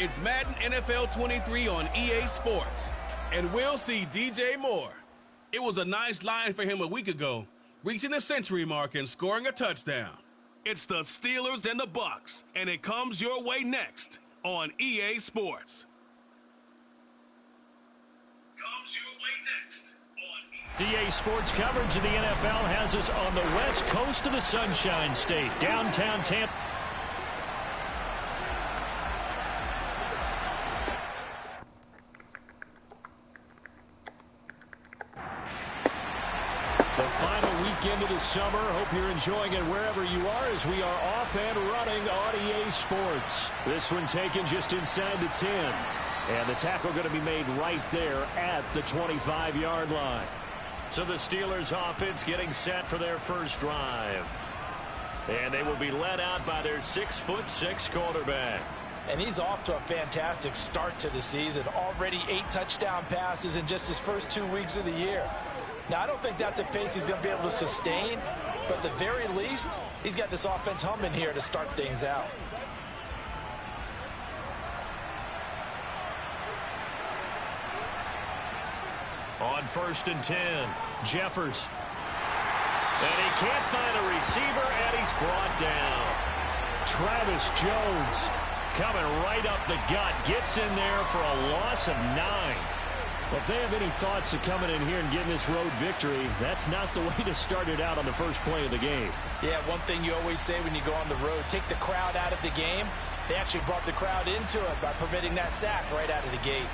It's Madden NFL 23 on EA Sports. And we'll see DJ Moore. It was a nice line for him a week ago, reaching the century mark and scoring a touchdown. It's the Steelers and the Bucs, and it comes your way next on EA Sports. Comes your way next on EA Sports coverage of the NFL has us on the west coast of the Sunshine State, downtown Tampa. The final weekend of the summer. Hope you're enjoying it wherever you are as we are off and running on EA Sports. This one taken just inside the 10. And the tackle going to be made right there at the 25-yard line. So the Steelers offense getting set for their first drive. And they will be led out by their 6'6" quarterback. And he's off to a fantastic start to the season. Already 8 touchdown passes in just his first 2 weeks of the year. Now, I don't think that's a pace he's going to be able to sustain, but at the very least, he's got this offense humming here to start things out. On 1st and 10, Jeffers. And he can't find a receiver, and he's brought down. Travis Jones coming right up the gut, gets in there for a loss of 9. Well, if they have any thoughts of coming in here and getting this road victory, that's not the way to start it out on the first play of the game. Yeah, one thing you always say when you go on the road, take the crowd out of the game. They actually brought the crowd into it by permitting that sack right out of the gate.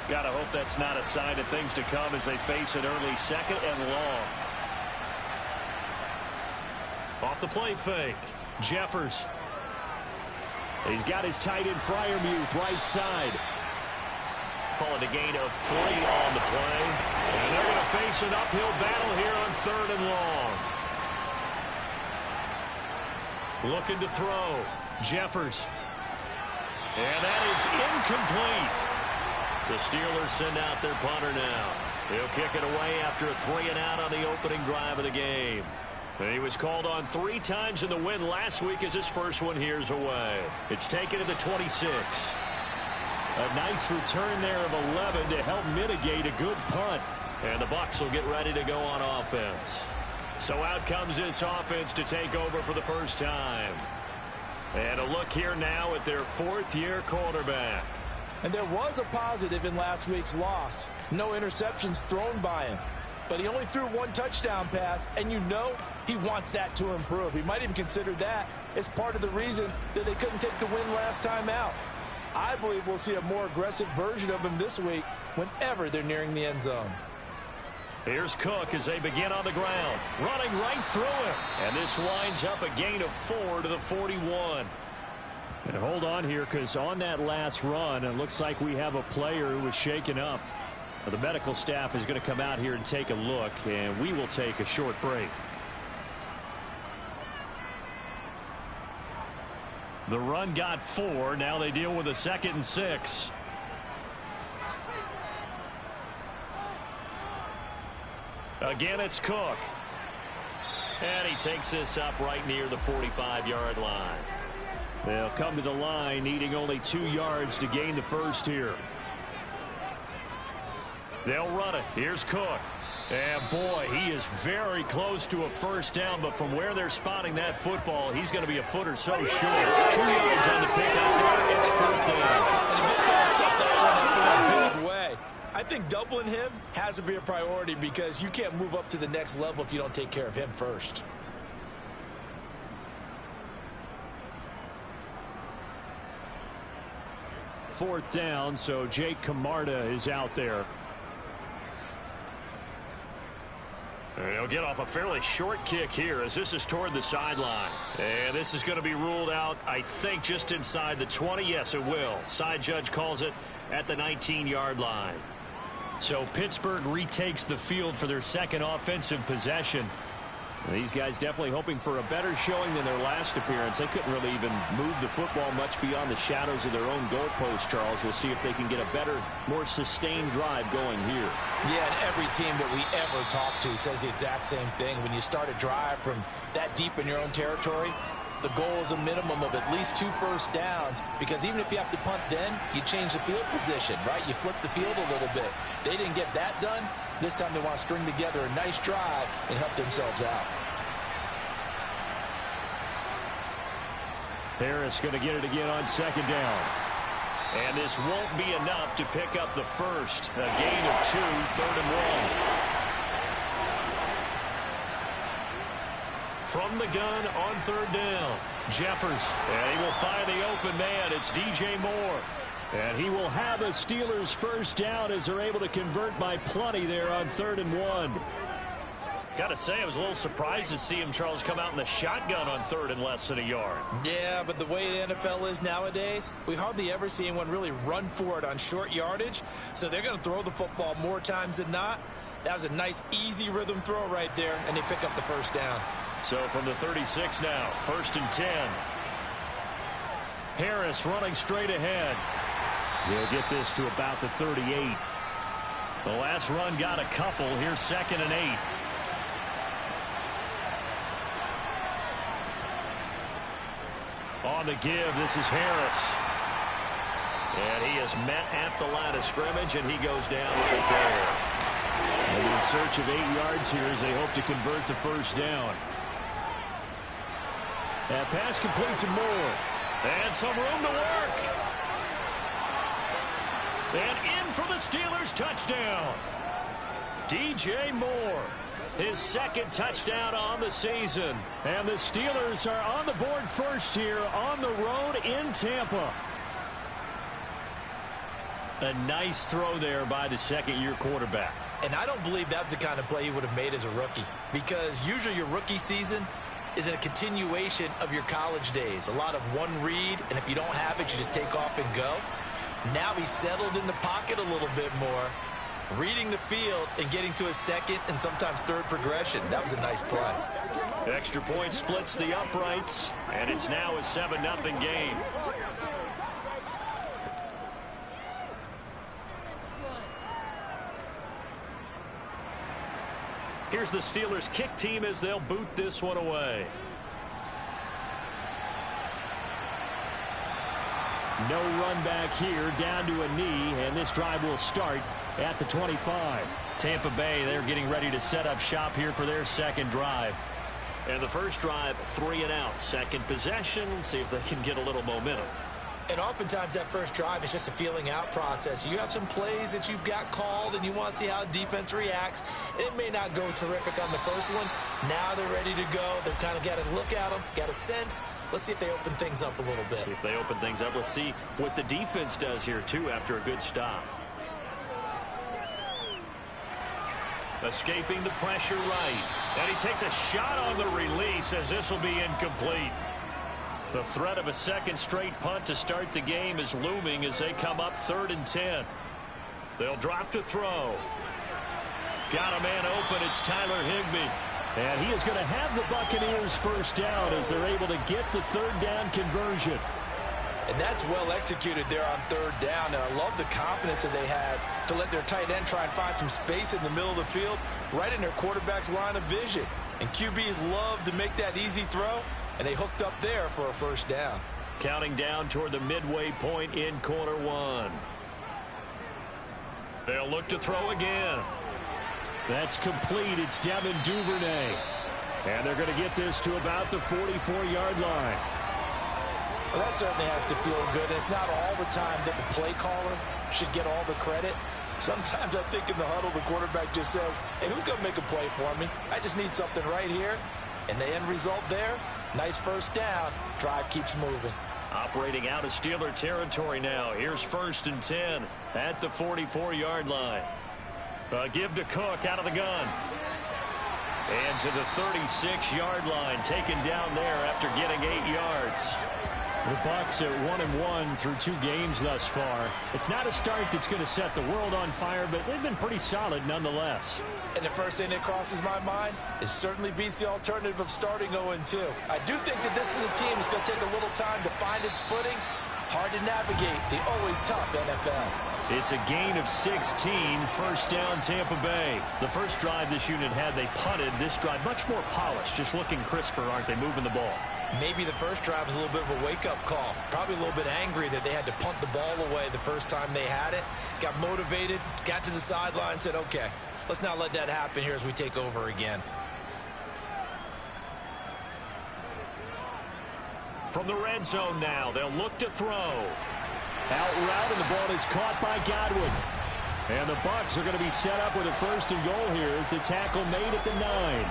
Gotta hope that's not a sign of things to come as they face an early second and long. Off the play fake, Jeffers. He's got his tight end Freiermuth right side. Call it a gain of 3 on the play. And they're going to face an uphill battle here on 3rd and long. Looking to throw. Jeffers. And that is incomplete. The Steelers send out their punter now. He'll kick it away after a 3-and-out on the opening drive of the game. And he was called on 3 times in the win last week as his first one here's away. It's taken to the 26. A nice return there of 11 to help mitigate a good punt. And the Bucs will get ready to go on offense. So out comes this offense to take over for the first time. And a look here now at their 4th-year quarterback. And there was a positive in last week's loss. No interceptions thrown by him. But he only threw 1 touchdown pass, and you know he wants that to improve. He might even consider that as part of the reason that they couldn't take the win last time out. I believe we'll see a more aggressive version of him this week whenever they're nearing the end zone. Here's Cook as they begin on the ground, running right through him. And this winds up a gain of 4 to the 41. And hold on here, because on that last run, it looks like we have a player who was shaken up. The medical staff is going to come out here and take a look, and we will take a short break. The run got 4. Now they deal with a 2nd and 6. Again, it's Cook. And he takes this up right near the 45-yard line. They'll come to the line, needing only 2 yards to gain the first here. They'll run it. Here's Cook. And, boy, he is very close to a first down, but from where they're spotting that football, he's going to be a foot or so short. 2 yards on the pick out there. It's 4th down. And he got stuff that in a big way. I think doubling him has to be a priority because you can't move up to the next level if you don't take care of him first. Fourth down, so Jake Camarda is out there. And he'll get off a fairly short kick here as this is toward the sideline. And this is going to be ruled out, I think, just inside the 20. Yes, it will. Side judge calls it at the 19-yard line. So Pittsburgh retakes the field for their 2nd offensive possession. These guys definitely hoping for a better showing than their last appearance. They couldn't really even move the football much beyond the shadows of their own goalpost, Charles. We'll see if they can get a better, more sustained drive going here. Yeah, and every team that we ever talk to says the exact same thing. When you start a drive from that deep in your own territory, The goal is a minimum of at least 2 first downs, because even if you have to punt then, you change the field position, right? You flip the field a little bit. They didn't get that done. This time they want to string together a nice drive and help themselves out. Harris going to get it again on second down. And this won't be enough to pick up the first. A gain of 2, 3rd and 1. From the gun on 3rd down, Jeffers. And he will find the open man. It's DJ Moore. And he will have a Steelers first down as they're able to convert by plenty there on 3rd and 1. Got to say, I was a little surprised to see him, Charles, come out in the shotgun on 3rd and less than a yard. Yeah, but the way the NFL is nowadays, we hardly ever see anyone really run for it on short yardage. So they're going to throw the football more times than not. That was a nice, easy rhythm throw right there, and they pick up the first down. So from the 36 now, 1st and 10. Harris running straight ahead. He'll get this to about the 38. The last run got a couple. Here's 2nd and 8. On the give, this is Harris. And he is met at the line of scrimmage, and he goes down right there. And in search of 8 yards here as they hope to convert the first down. That pass complete to Moore. And some room to work. And in for the Steelers touchdown. DJ Moore. His 2nd touchdown on the season. And the Steelers are on the board first here on the road in Tampa. A nice throw there by the 2nd-year quarterback. And I don't believe that was the kind of play he would have made as a rookie, because usually your rookie season is a continuation of your college days. A lot of one read, and if you don't have it, you just take off and go. Now he's settled in the pocket a little bit more, reading the field and getting to his 2nd and sometimes 3rd progression. That was a nice play. Extra point splits the uprights, and it's now a 7-0 game. Here's the Steelers kick team as they'll boot this one away. No run back here, down to a knee, and this drive will start at the 25. Tampa Bay, they're getting ready to set up shop here for their 2nd drive. And the first drive, 3 and out. 2nd possession, see if they can get a little momentum. And oftentimes that first drive is just a feeling out process. You have some plays that you've got called and you want to see how the defense reacts. It may not go terrific on the first one. Now they're ready to go. They've kind of got to look at them, got a sense. Let's see if they open things up a little bit. See if they open things up. Let's see what the defense does here, too, after a good stop. Escaping the pressure right. And he takes a shot on the release as this will be incomplete. The threat of a 2nd straight punt to start the game is looming as they come up 3rd and 10. They'll drop to throw. Got a man open. It's Tyler Higbee. And he is going to have the Buccaneers first down as they're able to get the 3rd down conversion. And that's well executed there on 3rd down. And I love the confidence that they had to let their tight end try and find some space in the middle of the field, right in their quarterback's line of vision. And QBs love to make that easy throw, and they hooked up there for a first down. Counting down toward the midway point in quarter 1. They'll look to throw again. That's complete. It's Devin Duvernay. And they're going to get this to about the 44-yard line. Well, that certainly has to feel good. It's not all the time that the play caller should get all the credit. Sometimes I think in the huddle, the quarterback just says, hey, who's going to make a play for me? I just need something right here. And the end result there, nice first down. Drive keeps moving. Operating out of Steeler territory now. Here's 1st and 10 at the 44-yard line. Give to Cook out of the gun. And to the 36-yard line, taken down there after getting 8 yards. The Bucs at 1-1 through 2 games thus far. It's not a start that's going to set the world on fire, but they've been pretty solid nonetheless. And the first thing that crosses my mind, it certainly beats the alternative of starting 0-2. I do think that this is a team that's going to take a little time to find its footing. Hard to navigate the always tough NFL. It's a gain of 16, first down Tampa Bay. The first drive this unit had, they punted. This drive much more polished, just looking crisper, aren't they, moving the ball. Maybe the first drive was a little bit of a wake-up call. Probably a little bit angry that they had to punt the ball away the first time they had it. Got motivated, got to the sideline, said, okay, let's not let that happen here as we take over again. From the red zone now, they'll look to throw. Out route, and the ball is caught by Godwin. And the Bucs are going to be set up with a 1st and goal here as the tackle made at the 9.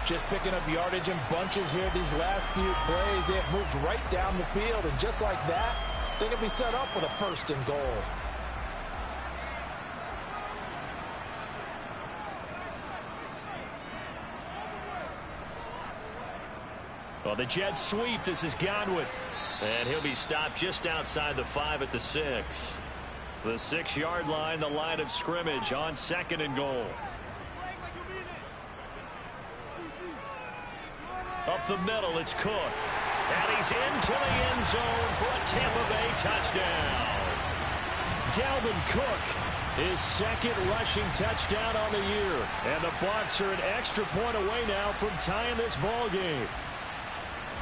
Just picking up yardage in bunches here these last few plays. They have moved right down the field, and just like that, they're going to be set up with a 1st and goal. Well, the Jets sweep. This is Godwin. And he'll be stopped just outside the 5 at the 6. The 6-yard line, the line of scrimmage on 2nd and goal. Up the middle, it's Cook. And he's into the end zone for a Tampa Bay touchdown. Dalvin Cook, his 2nd rushing touchdown on the year. And the Bucs are an extra point away now from tying this ball game.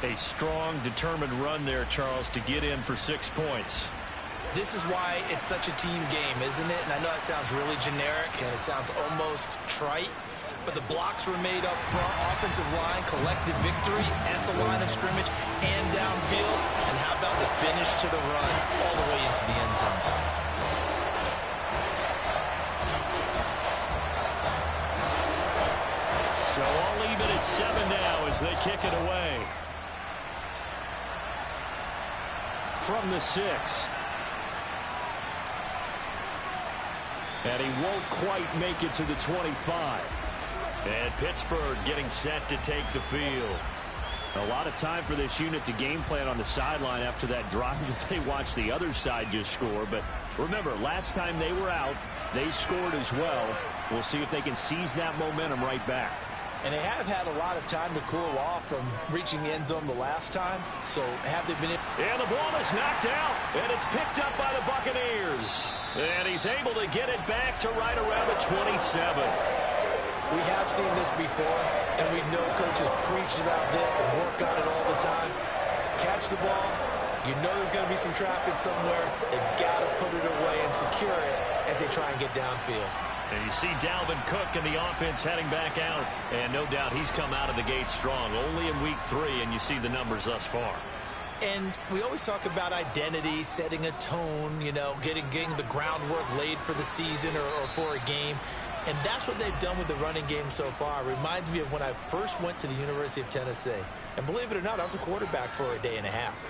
A strong, determined run there, Charles, to get in for 6 points. This is why it's such a team game, isn't it? And I know that sounds really generic, and it sounds almost trite, but the blocks were made up front, offensive line, collective victory at the line of scrimmage and downfield. And how about the finish to the run all the way into the end zone? So all even at 7 now as they kick it away. From the 6. And he won't quite make it to the 25. And Pittsburgh getting set to take the field. A lot of time for this unit to game plan on the sideline after that drive that they watched the other side just score. But remember, last time they were out, they scored as well. We'll see if they can seize that momentum right back. And they have had a lot of time to cool off from reaching the end zone the last time. So have they been... And the ball is knocked out, and it's picked up by the Buccaneers. And he's able to get it back to right around the 27. We have seen this before, and we know coaches preach about this and work on it all the time. Catch the ball. You know there's going to be some traffic somewhere. They've got to put it away and secure it as they try and get downfield. And you see Dalvin Cook and the offense heading back out. And no doubt he's come out of the gate strong. Only in week 3, and you see the numbers thus far. And we always talk about identity, setting a tone, you know, getting the groundwork laid for the season or for a game. And that's what they've done with the running game so far. It reminds me of when I first went to the University of Tennessee. And believe it or not, I was a quarterback for a day and a half.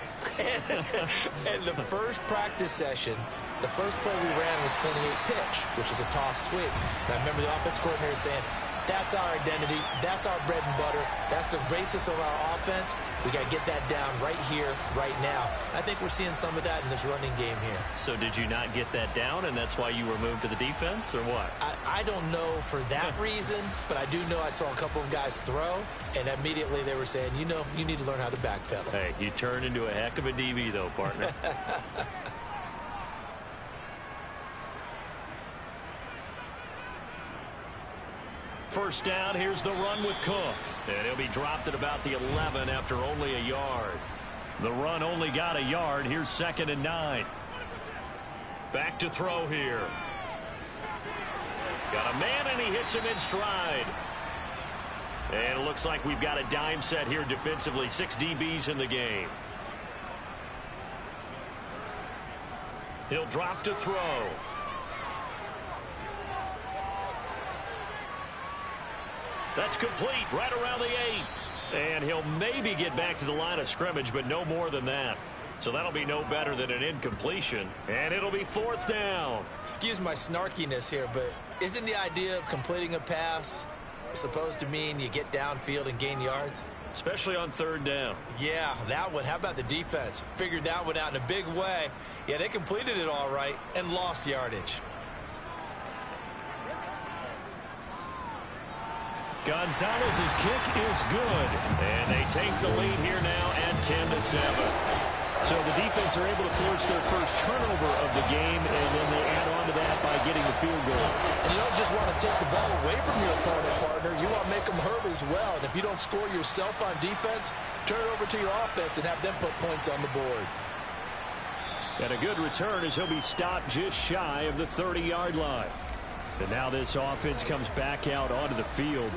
And the first practice session, the first play we ran was 28 pitch, which is a toss sweep. And I remember the offense coordinator saying, that's our identity, that's our bread and butter, that's the basis of our offense. We got to get that down right here, right now. I think we're seeing some of that in this running game here. So did you not get that down, and that's why you were moved to the defense, or what? I don't know for that reason, but I do know I saw a couple of guys throw, and immediately they were saying, you know, you need to learn how to backpedal. Hey, you turned into a heck of a DB, though, partner. First down, here's the run with Cook. And he'll be dropped at about the 11 after only a yard. The run only got a yard. Here's 2nd and 9. Back to throw here. Got a man, and he hits him in stride. And it looks like we've got a dime set here defensively. 6 DBs in the game. He'll drop to throw. That's complete right around the 8. And he'll maybe get back to the line of scrimmage, but no more than that. So that'll be no better than an incompletion. And it'll be 4th down. Excuse my snarkiness here, but isn't the idea of completing a pass supposed to mean you get downfield and gain yards? Especially on 3rd down. Yeah, that one. How about the defense? Figured that one out in a big way. Yeah, they completed it all right and lost yardage. Gonzalez's kick is good. And they take the lead here now at 10-7. So the defense are able to force their first turnover of the game, and then they add on to that by getting the field goal. And you don't just want to take the ball away from your opponent, partner. You want to make them hurt as well. And if you don't score yourself on defense, turn it over to your offense and have them put points on the board. And a good return as he'll be stopped just shy of the 30-yard line. And now this offense comes back out onto the field.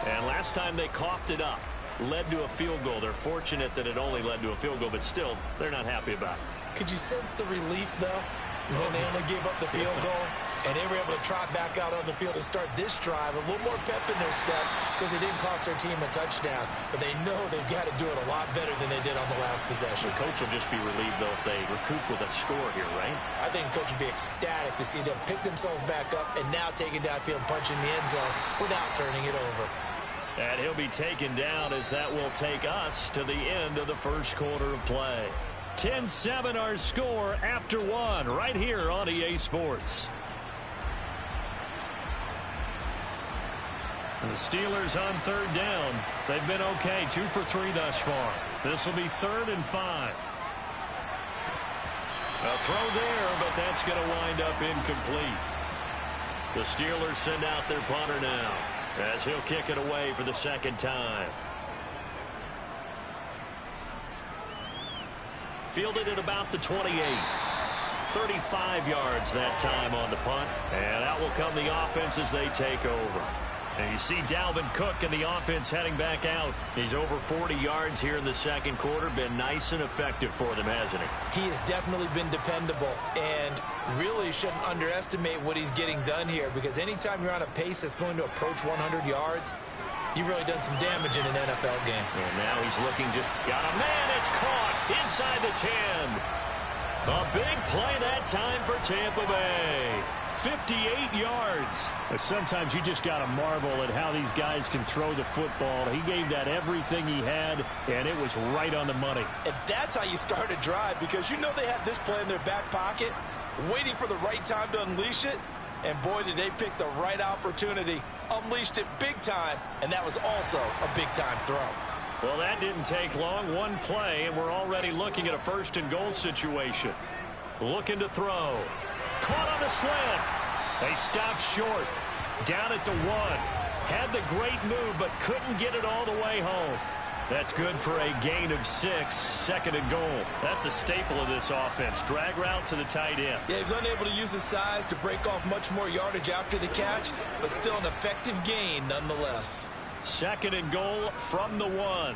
And last time they coughed it up, led to a field goal. They're fortunate that it only led to a field goal, but still, they're not happy about it. Could you sense the relief, though, when they only gave up the field goal? And they were able to trot back out on the field and start this drive a little more pep in their step because it didn't cost their team a touchdown. But they know they've got to do it a lot better than they did on the last possession. The coach will just be relieved, though, if they recoup with a score here, right? I think the coach will be ecstatic to see them pick themselves back up and now take it downfield and punch in the end zone without turning it over. And he'll be taken down as that will take us to the end of the first quarter of play. 10-7 our score after one right here on EA Sports. The Steelers on third down. They've been okay, 2 for 3 thus far. This will be 3rd and 5. A throw there, but that's going to wind up incomplete. The Steelers send out their punter now as he'll kick it away for the second time. Fielded at about the 28. 35 yards that time on the punt. And out will come the offense as they take over. And you see Dalvin Cook and the offense heading back out. He's over 40 yards here in the second quarter. Been nice and effective for them, hasn't he? He has definitely been dependable and really shouldn't underestimate what he's getting done here because anytime you're on a pace that's going to approach 100 yards, you've really done some damage in an NFL game. And now he's looking just got a man. It's caught inside the 10. A big play that time for Tampa Bay. 58 yards. But sometimes you just got to marvel at how these guys can throw the football. He gave that everything he had, and it was right on the money. And that's how you start a drive because you know they had this play in their back pocket, waiting for the right time to unleash it. And boy, did they pick the right opportunity. Unleashed it big time, and that was also a big-time throw. Well, that didn't take long. One play, and we're already looking at a 1st and goal situation. Looking to throw. Caught on the slant. They stopped short. Down at the 1. Had the great move, but couldn't get it all the way home. That's good for a gain of 6. 2nd and goal. That's a staple of this offense. Drag route to the tight end. Yeah, he was unable to use his size to break off much more yardage after the catch, but still an effective gain nonetheless. 2nd and goal from the 1.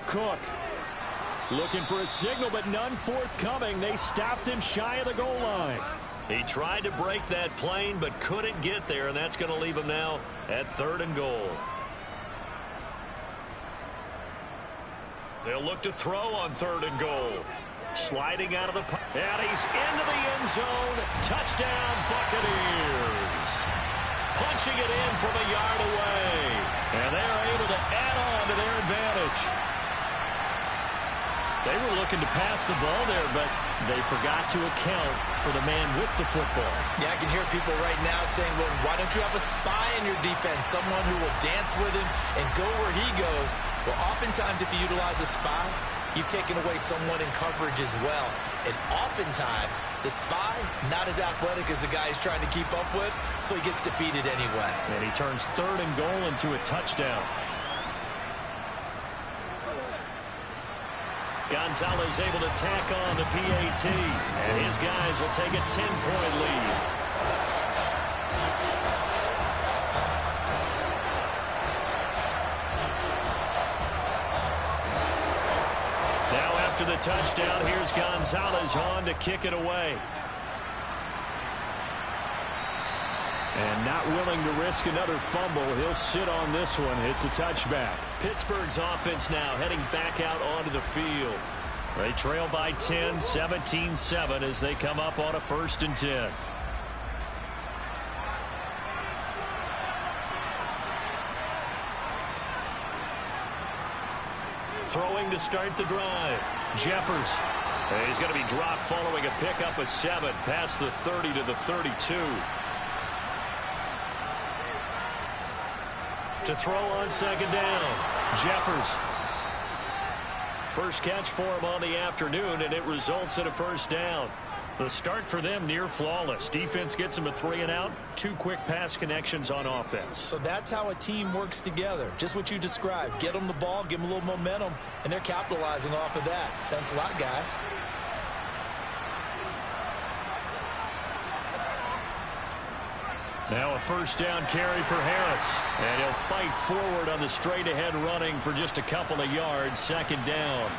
Cook. Looking for a signal, but none forthcoming. They stopped him shy of the goal line. He tried to break that plane, but couldn't get there, and that's going to leave him now at 3rd and goal. They'll look to throw on 3rd and goal. Sliding out of the pocket. And he's into the end zone. Touchdown, Buccaneers. Punching it in from a yard away. And they're able to add on to their advantage. They were looking to pass the ball there, but they forgot to account for the man with the football. Yeah, I can hear people right now saying, well, why don't you have a spy in your defense, someone who will dance with him and go where he goes? Well, oftentimes if you utilize a spy, you've taken away someone in coverage as well. And oftentimes, the spy, not as athletic as the guy he's trying to keep up with, so he gets defeated anyway. And he turns 3rd and goal into a touchdown. Gonzalez able to tack on the PAT, and his guys will take a 10-point lead. Now after the touchdown, here's Gonzalez on to kick it away. And not willing to risk another fumble. He'll sit on this one. It's a touchback. Pittsburgh's offense now heading back out onto the field. They trail by 10, 17-7 as they come up on a 1st and 10. Throwing to start the drive. Jeffers. He's going to be dropped following a pickup of 7 past the 30 to the 32. To throw on 2nd down. Jeffers. First catch for him on the afternoon, and it results in a 1st down. The start for them near flawless. Defense gets them a 3-and-out. 2 quick pass connections on offense. So that's how a team works together. Just what you described. Get them the ball, give them a little momentum, and they're capitalizing off of that. Thanks a lot, guys. Now a first down carry for Harris. And he'll fight forward on the straight-ahead running for just a couple of yards. Second down.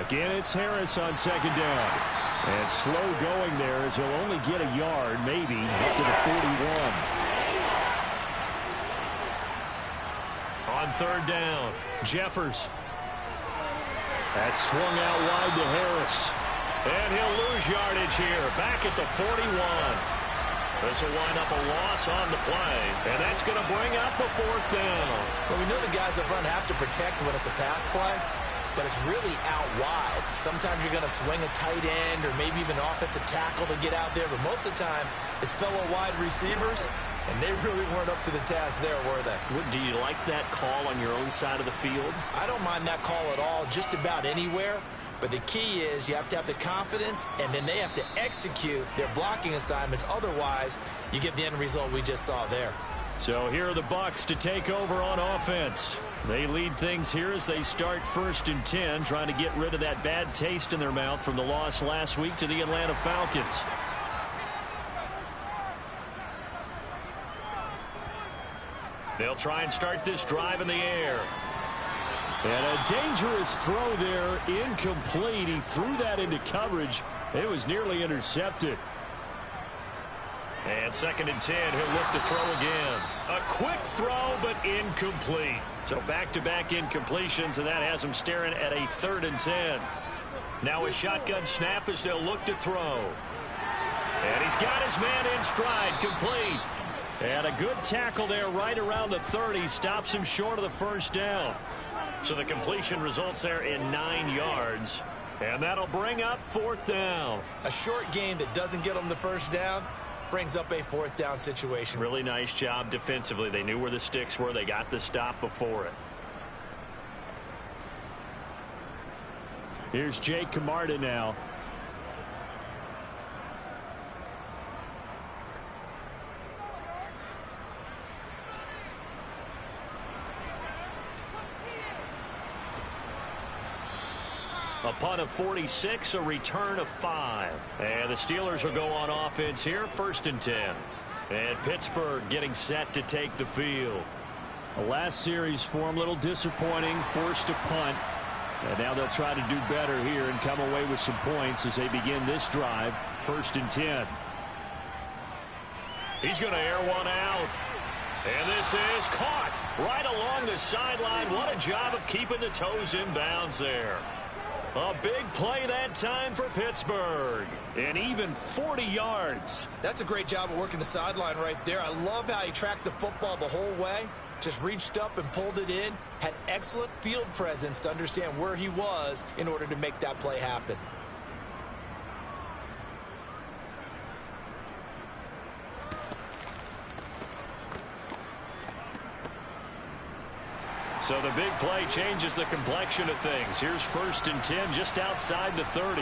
Again, it's Harris on second down. And slow going there as he'll only get a yard, maybe, up to the 41. On third down, Jeffers. That's swung out wide to Harris. And he'll lose yardage here, back at the 41. This will wind up a loss on the play, and that's going to bring up a fourth down. Well, we know the guys up front have to protect when it's a pass play, but it's really out wide. Sometimes you're going to swing a tight end or maybe even offensive tackle to get out there, but most of the time it's fellow wide receivers, and they really weren't up to the task there, were they? Do you like that call on your own side of the field? I don't mind that call at all, just about anywhere. But the key is you have to have the confidence, and then they have to execute their blocking assignments. Otherwise, you get the end result we just saw there. So here are the Bucs to take over on offense. They lead things here as they start 1st and 10, trying to get rid of that bad taste in their mouth from the loss last week to the Atlanta Falcons. They'll try and start this drive in the air. And a dangerous throw there, incomplete. He threw that into coverage. It was nearly intercepted. And 2nd and 10, he'll look to throw again. A quick throw, but incomplete. So back-to-back incompletions, and that has him staring at a 3rd and 10. Now a shotgun snap as they'll look to throw. And he's got his man in stride, complete. And a good tackle there right around the 30. Stops him short of the first down. So the completion results there in 9 yards. And that'll bring up 4th down. A short gain that doesn't get them the first down brings up a 4th down situation. Really nice job defensively. They knew where the sticks were. They got the stop before it. Here's Jake Camarda now. A punt of 46, a return of 5. And the Steelers will go on offense here, 1st and 10. And Pittsburgh getting set to take the field. The last series for him, a little disappointing, forced a punt. And now they'll try to do better here and come away with some points as they begin this drive, 1st and 10. He's going to air one out. And this is caught right along the sideline. What a job of keeping the toes in bounds there. A big play that time for Pittsburgh. And even 40 yards. That's a great job of working the sideline right there. I love how he tracked the football the whole way. Just reached up and pulled it in. Had excellent field presence to understand where he was in order to make that play happen. So the big play changes the complexion of things. Here's 1st and 10 just outside the 30.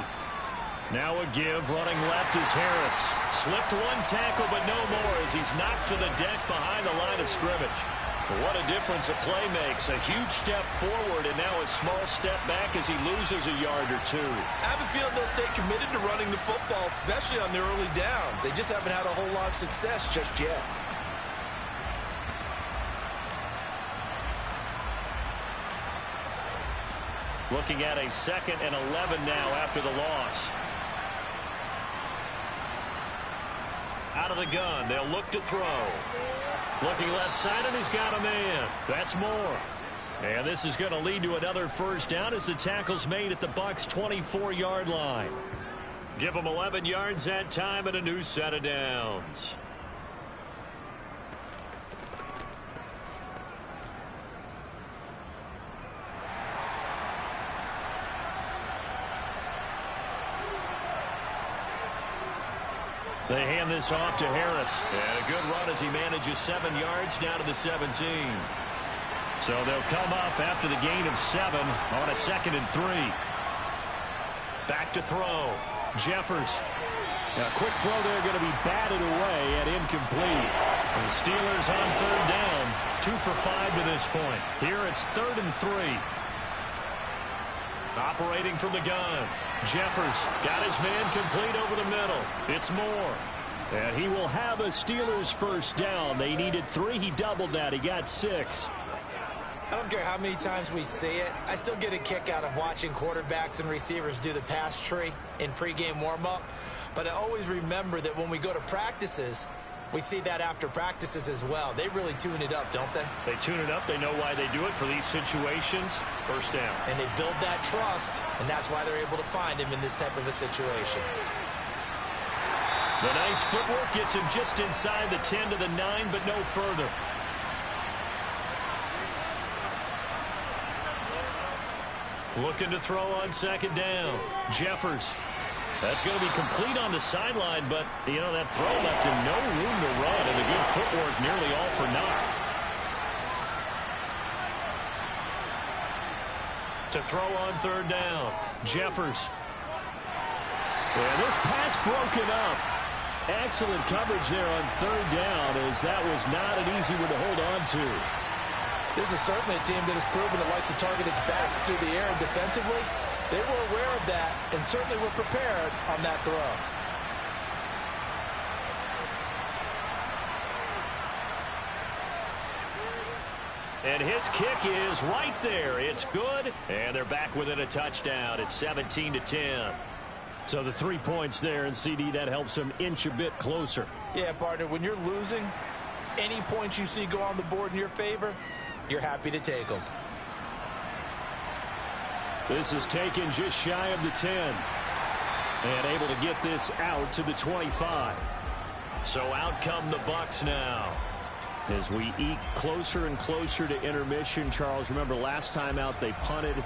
Now a give, running left is Harris. Slipped one tackle, but no more as he's knocked to the deck behind the line of scrimmage. What a difference a play makes. A huge step forward and now a small step back as he loses a yard or 2. I have a feeling they'll stay committed to running the football, especially on their early downs. They just haven't had a whole lot of success just yet. Looking at a 2nd and 11 now after the loss. Out of the gun, they'll look to throw. Looking left side, and he's got a man. That's more. And this is going to lead to another first down as the tackle's made at the Bucs' 24-yard line. Give them 11 yards that time and a new set of downs. They hand this off to Harris. And a good run as he manages 7 yards down to the 17. So they'll come up after the gain of 7 on a 2nd and 3. Back to throw. Jeffers. A quick throw there going to be batted away and incomplete. The Steelers on third down. 2 for 5 to this point. Here it's 3rd and 3. Operating from the gun. Jeffers got his man complete over the middle. It's Moore. And he will have a Steelers first down. They needed 3. He doubled that. He got 6. I don't care how many times we see it. I still get a kick out of watching quarterbacks and receivers do the pass tree in pregame warm-up. But I always remember that when we go to practices, we see that after practices as well. They really tune it up, don't they? They tune it up. They know why they do it for these situations. First down. And they build that trust, and that's why they're able to find him in this type of a situation. The nice footwork gets him just inside the 10 to the 9, but no further. Looking to throw on second down. Jeffers. That's going to be complete on the sideline, but, you know, that throw left him no room to run, and the good footwork nearly all for naught. To throw on third down. Jeffers. And this pass broken up. Excellent coverage there on third down, as that was not an easy one to hold on to. This is certainly a team that has proven it likes to target its backs through the air, and defensively, they were aware of that and certainly were prepared on that throw. And his kick is right there. It's good, and they're back within a touchdown. It's 17-10. So the 3 points there, and CD, that helps them inch a bit closer. Yeah, partner, when you're losing, any points you see go on the board in your favor, you're happy to take them. This is taken just shy of the 10. And able to get this out to the 25. So out come the Bucs now. As we eke closer and closer to intermission, Charles, remember last time out they punted.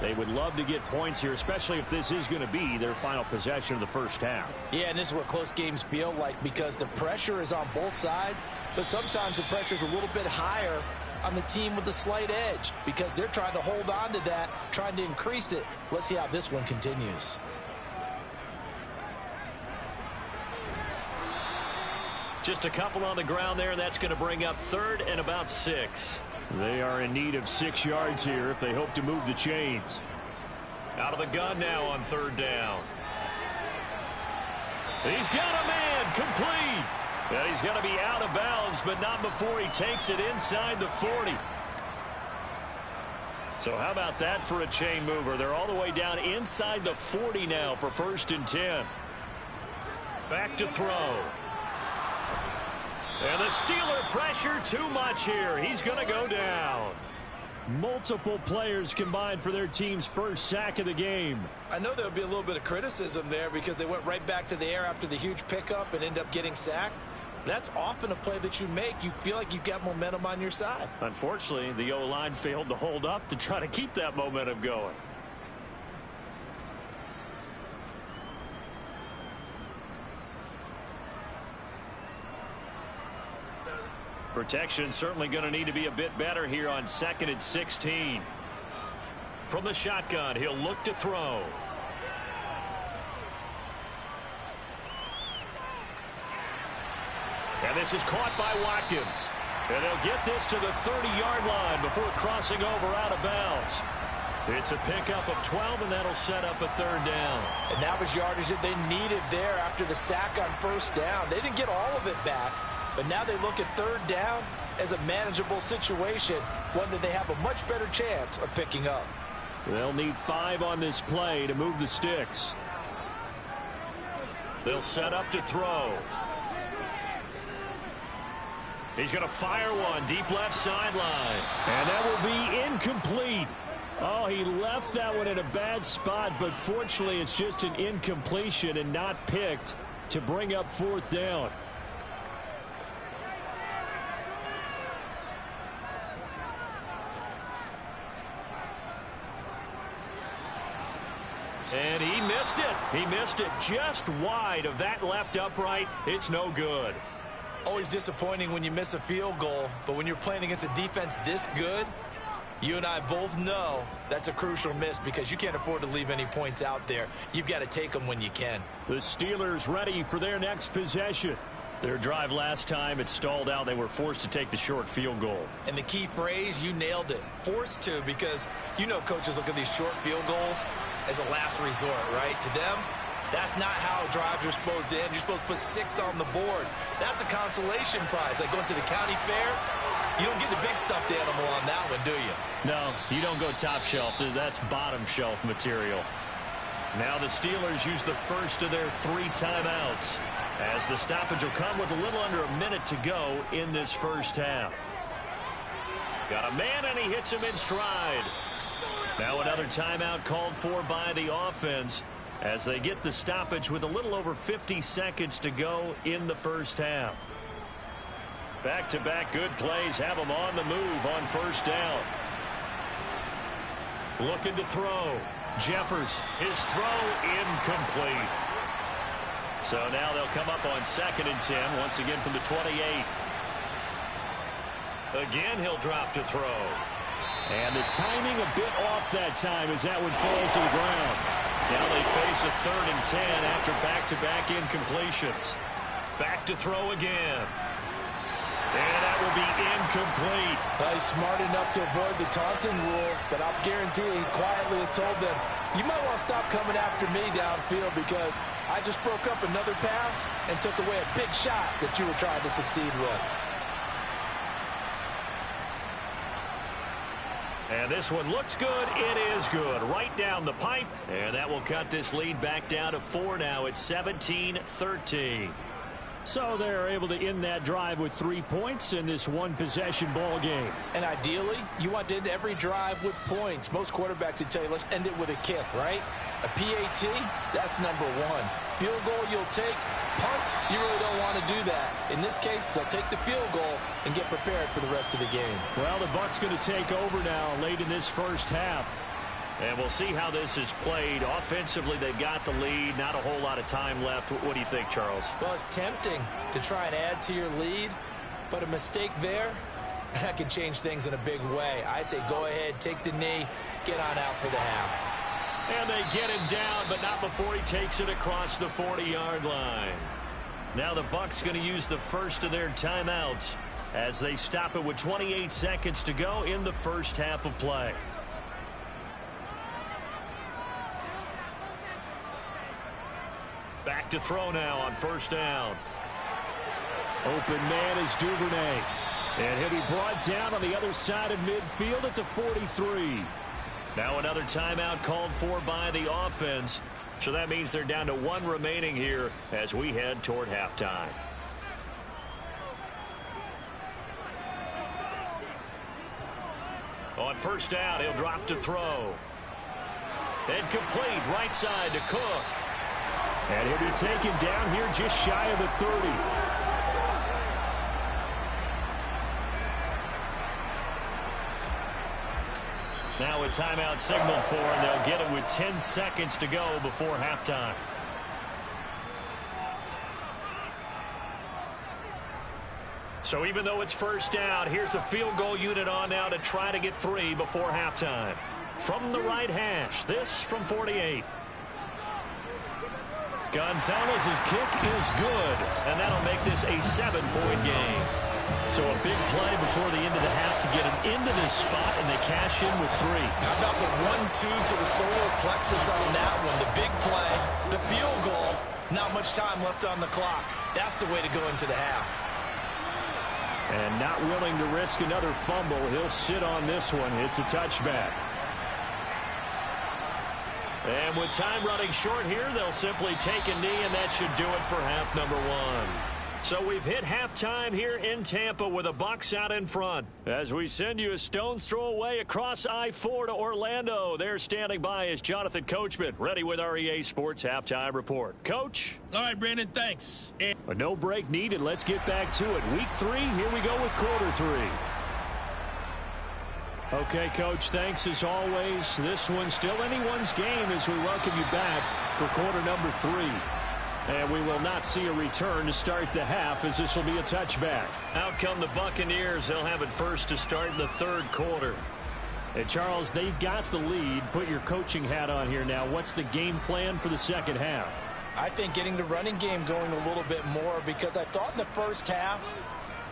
They would love to get points here, especially if this is going to be their final possession of the first half. Yeah, and this is what close games feel like, because the pressure is on both sides, but sometimes the pressure is a little bit higher on the team with the slight edge, because they're trying to hold on to that, trying to increase it. Let's see how this one continues. Just a couple on the ground there, and that's going to bring up 3rd and about 6. They are in need of 6 yards here if they hope to move the chains. Out of the gun now on third down. He's got a man complete. And he's going to be out of bounds, but not before he takes it inside the 40. So how about that for a chain mover? They're all the way down inside the 40 now for 1st and 10. Back to throw. And the Steeler pressure too much here. He's going to go down. Multiple players combined for their team's first sack of the game. I know there'll be a little bit of criticism there because they went right back to the air after the huge pickup and end up getting sacked. That's often a play that you make. You feel like you've got momentum on your side. Unfortunately, the O-line failed to hold up to try to keep that momentum going. Protection certainly going to need to be a bit better here on 2nd and 16. From the shotgun, he'll look to throw. And this is caught by Watkins. And they'll get this to the 30-yard line before crossing over out of bounds. It's a pickup of 12, and that'll set up a 3rd down. And that was yardage that they needed there after the sack on 1st down. They didn't get all of it back. But now they look at 3rd down as a manageable situation, one that they have a much better chance of picking up. They'll need 5 on this play to move the sticks. They'll set up to throw. He's going to fire one deep left sideline. And that will be incomplete. Oh, he left that one in a bad spot, but fortunately it's just an incompletion and not picked to bring up 4th down. And he missed it. He missed it just wide of that left upright. It's no good. Always disappointing when you miss a field goal, but when you're playing against a defense this good, You and I both know that's a crucial miss because you can't afford to leave any points out there. You've got to take them when you can. The Steelers ready for their next possession. Their drive last time, it stalled out. They were forced to take the short field goal. And the key phrase, you nailed it. Forced to, because you know coaches look at these short field goals as a last resort, right? To them, that's not how drives are supposed to end. You're supposed to put 6 on the board. That's a consolation prize. Like going to the county fair, you don't get the big stuffed animal on that one, do you? No, you don't go top shelf. That's bottom shelf material. Now the Steelers use the first of their 3 timeouts, as the stoppage will come with a little under a minute to go in this first half. Got a man, and he hits him in stride. Now another timeout called for by the offense as they get the stoppage with a little over 50 seconds to go in the first half. Back-to-back good plays have them on the move on first down. Looking to throw. Jeffers, his throw incomplete. So now they'll come up on 2nd and 10, once again from the 28. Again, he'll drop to throw. And the timing a bit off that time as that one falls to the ground. Now they face a 3rd and 10 after back-to-back incompletions. Back to throw again. And that will be incomplete. He's smart enough to avoid the taunting rule, but I'll guarantee he quietly has told them, you might want to stop coming after me downfield because I just broke up another pass and took away a big shot that you were trying to succeed with. And this one looks good. It is good. Right down the pipe. And that will cut this lead back down to 4 now. It's 17-13. So they're able to end that drive with 3 points in this one-possession ball game. And ideally, you want to end every drive with points. Most quarterbacks would tell you, let's end it with a kick, right? A PAT, that's number 1. Field goal you'll take. Punts, you really don't want to do that. In this case, they'll take the field goal and get prepared for the rest of the game. Well, the Bucs going to take over now late in this first half. And we'll see how this is played. Offensively, they've got the lead. Not a whole lot of time left. What do you think, Charles? Well, it's tempting to try and add to your lead, but a mistake there, that can change things in a big way. I say go ahead, take the knee, get on out for the half. And they get him down, but not before he takes it across the 40-yard line. Now the Bucs going to use the first of their timeouts as they stop it with 28 seconds to go in the first half of play. Back to throw now on first down. Open man is Duvernay. And he'll be brought down on the other side of midfield at the 43. Now another timeout called for by the offense. So that means they're down to 1 remaining here as we head toward halftime. On first down, he'll drop to throw. And complete right side to Cook. And he'll be taken down here just shy of the 30. Now a timeout signaled for, and they'll get it with 10 seconds to go before halftime. So even though it's first down, here's the field goal unit on now to try to get 3 before halftime. From the right hash, this from 48. Gonzalez's kick is good, and that'll make this a 7-point game. So a big play before the end of the half to get them into this spot, and they cash in with 3. How about the 1-2 to the solar plexus on that one? The big play, the field goal, not much time left on the clock. That's the way to go into the half. And not willing to risk another fumble. He'll sit on this one. It's a touchback. And with time running short here, they'll simply take a knee, and that should do it for half number 1. So we've hit halftime here in Tampa with the Bucs out in front. As we send you a stone's throw away across I-4 to Orlando. There standing by is Jonathan Coachman, ready with our EA Sports Halftime Report. Coach? All right, Brandon, thanks. A no break needed. Let's get back to it. Week 3, here we go with quarter 3. Okay, Coach, thanks as always. This one's still anyone's game as we welcome you back for quarter number 3. And we will not see a return to start the half as this will be a touchback. Out come the Buccaneers. They'll have it first to start in the 3rd quarter. And Charles, they've got the lead. Put your coaching hat on here now. What's the game plan for the second half? I think getting the running game going a little bit more, because I thought in the first half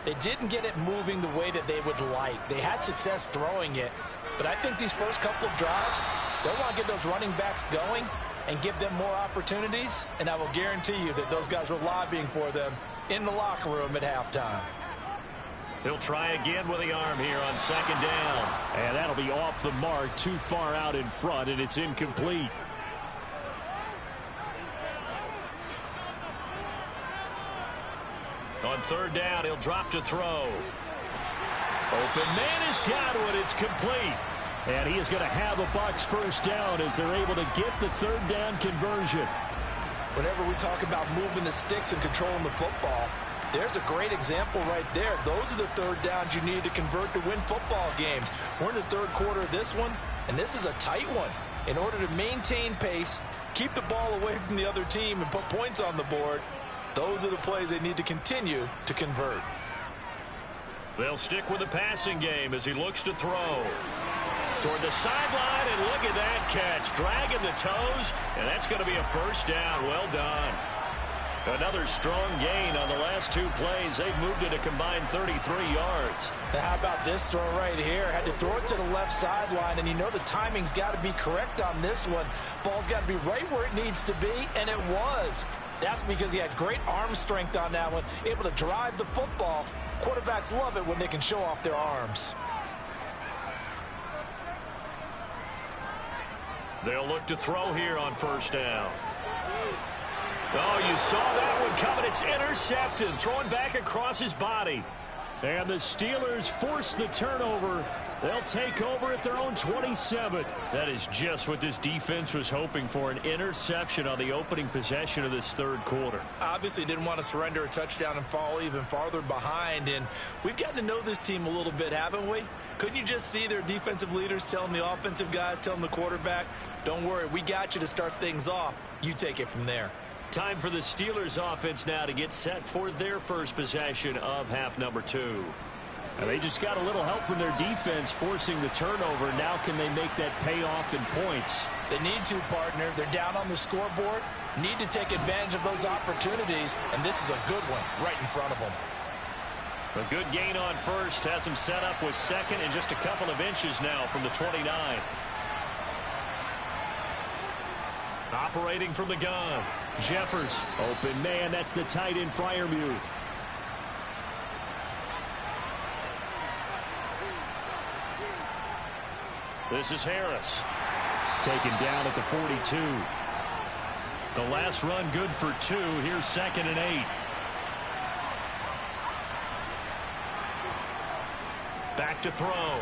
they didn't get it moving the way that they would like. They had success throwing it, but I think these first couple of drives, they'll want to get those running backs going and give them more opportunities, and I will guarantee you that those guys were lobbying for them in the locker room at halftime. He'll try again with the arm here on second down. And that'll be off the mark, too far out in front, and it's incomplete. On third down, he'll drop to throw. Open man has got one. It's complete. And he is going to have a Bucs first down as they're able to get the third down conversion. Whenever we talk about moving the sticks and controlling the football, there's a great example right there. Those are the third downs you need to convert to win football games. We're in the third quarter of this one, and this is a tight one. In order to maintain pace, keep the ball away from the other team, and put points on the board, those are the plays they need to continue to convert. They'll stick with the passing game as he looks to throw. Toward the sideline, and look at that catch. Dragging the toes, and that's going to be a first down. Well done. Another strong gain on the last two plays. They've moved it a combined 33 yards. Now how about this throw right here? Had to throw it to the left sideline, and you know the timing's got to be correct on this one. Ball's got to be right where it needs to be, and it was. That's because he had great arm strength on that one, able to drive the football. Quarterbacks love it when they can show off their arms. They'll look to throw here on first down. Oh, you saw that one coming. It's intercepted. Throwing back across his body. And the Steelers force the turnover. They'll take over at their own 27. That is just what this defense was hoping for, an interception on the opening possession of this third quarter. Obviously didn't want to surrender a touchdown and fall even farther behind. And we've gotten to know this team a little bit, haven't we? Couldn't you just see their defensive leaders telling the offensive guys, telling the quarterback, don't worry, we got you to start things off. You take it from there. Time for the Steelers offense now to get set for their first possession of half number 2. And they just got a little help from their defense forcing the turnover. Now can they make that pay off in points? They need to, partner. They're down on the scoreboard. Need to take advantage of those opportunities, and this is a good one right in front of them. A good gain on first has him set up with second and just a couple of inches now from the 29. Operating from the gun, Jeffers. Open man, that's the tight end Freiermuth. This is Harris. Taken down at the 42. The last run good for 2. Here's second and 8. Back to throw.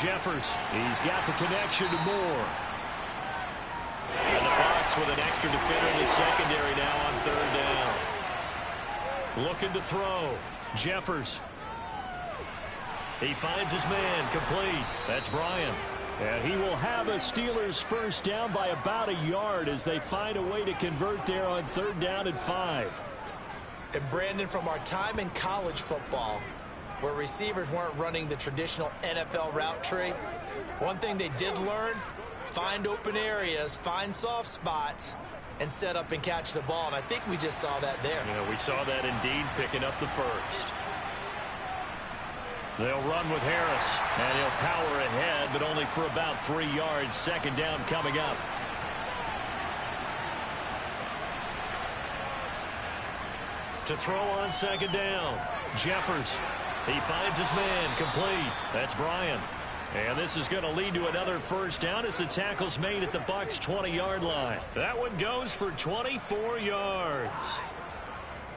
Jeffers. He's got the connection to Moore. And the Bucs with an extra defender in the secondary now on third down. Looking to throw. Jeffers. He finds his man. Complete. That's Bryant. And he will have a Steelers first down by about a yard as they find a way to convert there on third down and 5. And Brandon, from our time in college football, where receivers weren't running the traditional NFL route tree, one thing they did learn, find open areas, find soft spots, and set up and catch the ball. And I think we just saw that there. Yeah, we saw that indeed, picking up the first. They'll run with Harris, and he'll power ahead, but only for about 3 yards. Second down coming up. To throw on second down, Jeffers. He finds his man. Complete. That's Bryant. And this is going to lead to another first down as the tackle's made at the Bucs' 20-yard line. That one goes for 24 yards.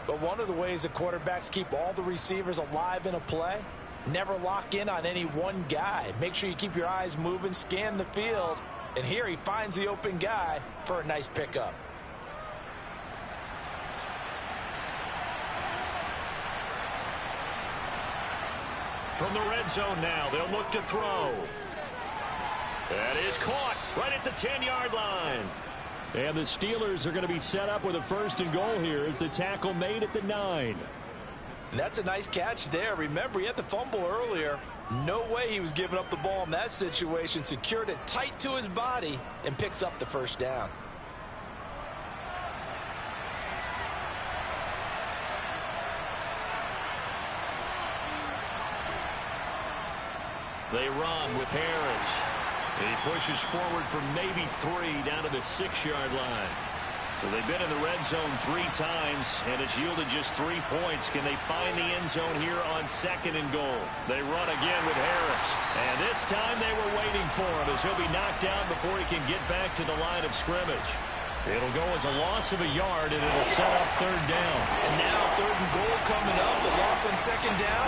But one of the ways that quarterbacks keep all the receivers alive in a play, never lock in on any one guy. Make sure you keep your eyes moving, scan the field. And here he finds the open guy for a nice pickup. From the red zone now, they'll look to throw. That is caught right at the 10-yard line. And the Steelers are going to be set up with a first and goal here as the tackle made at the 9. And that's a nice catch there. Remember, he had the fumble earlier. No way he was giving up the ball in that situation. Secured it tight to his body and picks up the first down. They run with Harris. He pushes forward for maybe 3 down to the 6-yard line. So they've been in the red zone 3 times, and it's yielded just 3 points. Can they find the end zone here on 2nd and goal? They run again with Harris. And this time they were waiting for him as he'll be knocked down before he can get back to the line of scrimmage. It'll go as a loss of a yard, and it'll set up 3rd down. And now 3rd and goal coming up. The loss on 2nd down.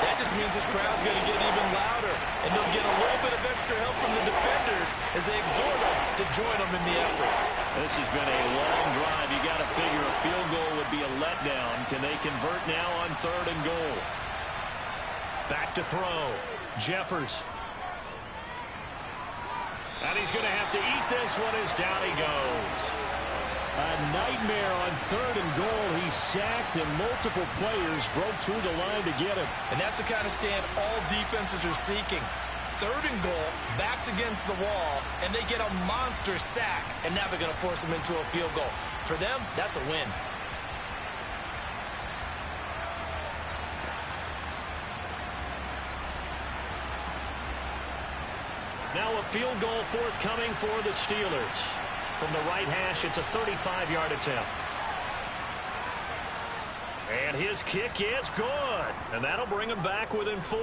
That just means this crowd's going to get even louder. And they'll get a little bit of extra help from the defenders as they exhort them to join them in the effort. This has been a long drive. You got to figure a field goal would be a letdown. Can they convert now on 3rd and goal? Back to throw. Jeffers. And he's going to have to eat this one as down he goes. A nightmare on 3rd and goal. He's sacked, and multiple players broke through the line to get him. And that's the kind of stand all defenses are seeking. 3rd and goal, backs against the wall, and they get a monster sack. And now they're going to force them into a field goal. For them, that's a win. Now a field goal forthcoming for the Steelers. From the right hash, it's a 35-yard attempt. And his kick is good. And that'll bring him back within 4.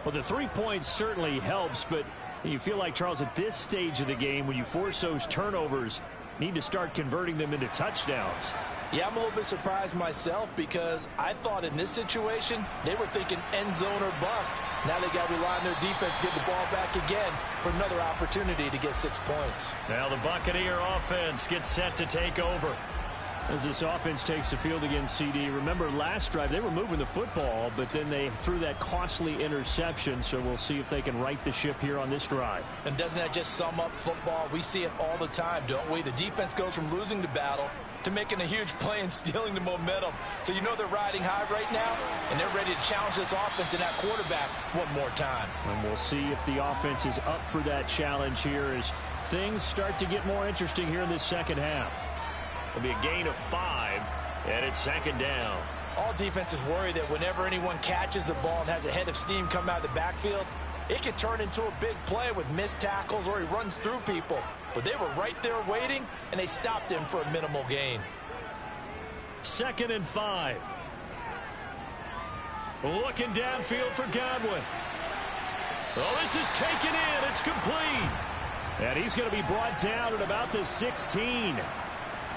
Well, the 3 points certainly helps, but you feel like, Charles, at this stage of the game, when you force those turnovers, need to start converting them into touchdowns. Yeah, I'm a little bit surprised myself because I thought in this situation they were thinking end zone or bust. Now they got to rely on their defense to get the ball back again for another opportunity to get 6 points. Now the Buccaneer offense gets set to take over. As this offense takes the field against CD, remember last drive they were moving the football, but then they threw that costly interception, so we'll see if they can right the ship here on this drive. And doesn't that just sum up football? We see it all the time, don't we? The defense goes from losing the battle to making a huge play and stealing the momentum. So you know they're riding high right now, and they're ready to challenge this offense and that quarterback one more time. And we'll see if the offense is up for that challenge here as things start to get more interesting here in this second half. It'll be a gain of 5, and it's 2nd down. All defenses worry that whenever anyone catches the ball and has a head of steam come out of the backfield, it could turn into a big play with missed tackles or he runs through people. But they were right there waiting, and they stopped him for a minimal gain. 2nd and 5. Looking downfield for Godwin. Oh, this is taken in. It's complete. And he's going to be brought down at about the 16.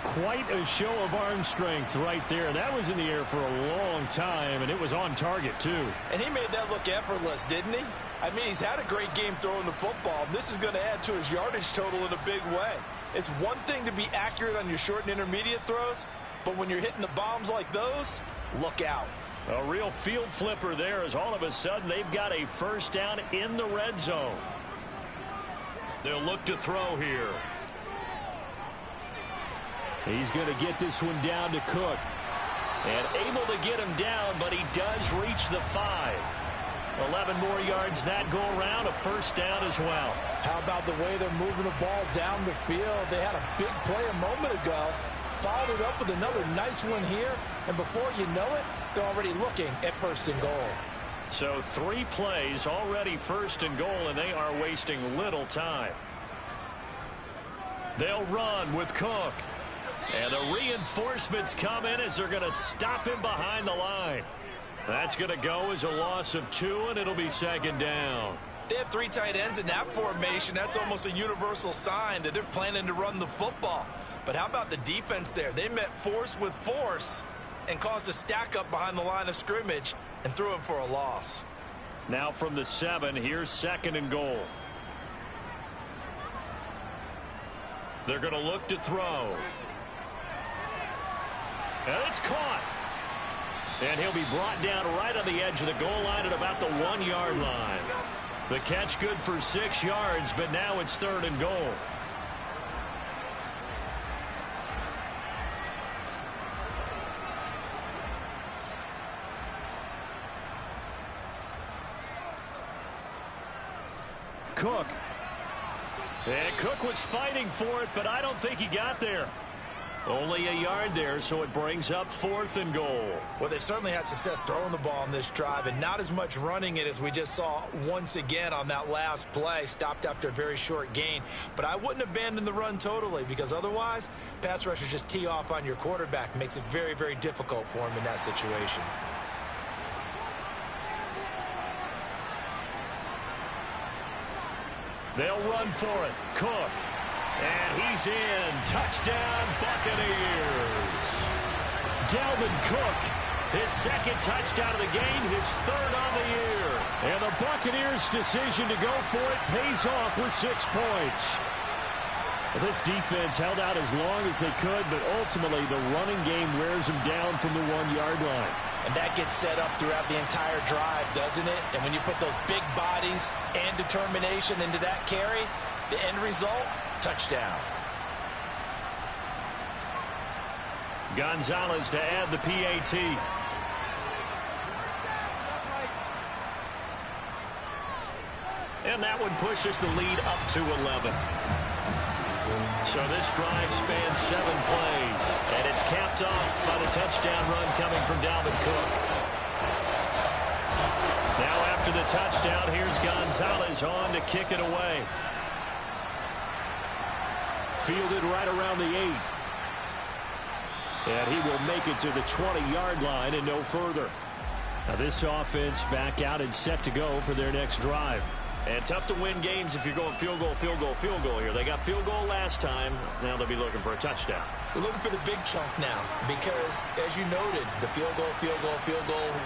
Quite a show of arm strength right there. That was in the air for a long time, and it was on target, too. And he made that look effortless, didn't he? I mean, he's had a great game throwing the football. This is going to add to his yardage total in a big way. It's one thing to be accurate on your short and intermediate throws, but when you're hitting the bombs like those, look out. A real field flipper there as all of a sudden they've got a first down in the red zone. They'll look to throw here. He's going to get this one down to Cook. And able to get him down, but he does reach the 5. 11 more yards that go around, a first down as well. How about the way they're moving the ball down the field? They had a big play a moment ago, followed it up with another nice one here, and before you know it, they're already looking at 1st and goal. So 3 plays already 1st and goal, and they are wasting little time. They'll run with Cook. And the reinforcements come in as they're going to stop him behind the line. That's going to go as a loss of 2, and it'll be 2nd down. They have 3 tight ends in that formation. That's almost a universal sign that they're planning to run the football. But how about the defense there? They met force with force and caused a stack up behind the line of scrimmage and threw him for a loss. Now from the 7, here's 2nd and goal. They're going to look to throw. And it's caught. And he'll be brought down right on the edge of the goal line at about the 1-yard line. The catch good for 6 yards, but now it's 3rd and goal. Cook. And Cook was fighting for it, but I don't think he got there. Only a yard there, so it brings up 4th and goal. Well, they certainly had success throwing the ball on this drive, and not as much running it as we just saw once again on that last play. Stopped after a very short gain. But I wouldn't abandon the run totally, because otherwise, pass rushers just tee off on your quarterback. Makes it very, very difficult for him in that situation. They'll run for it. Cook. And he's in. Touchdown, Buccaneers. Dalvin Cook, his 2nd touchdown of the game, his 3rd on the year. And the Buccaneers' decision to go for it pays off with 6 points. Well, this defense held out as long as they could, but ultimately the running game wears them down from the 1-yard line. And that gets set up throughout the entire drive, doesn't it? And when you put those big bodies and determination into that carry, the end result, touchdown. Gonzalez to add the PAT. And that one pushes the lead up to 11. So this drive spans 7 plays, and it's capped off by the touchdown run coming from Dalvin Cook. Now after the touchdown, here's Gonzalez on to kick it away. Fielded right around the 8. And he will make it to the 20-yard line and no further. Now this offense back out and set to go for their next drive. And tough to win games if you're going field goal, field goal, field goal here. They got field goal last time. Now they'll be looking for a touchdown. We're looking for the big chunk now because, as you noted, the field goal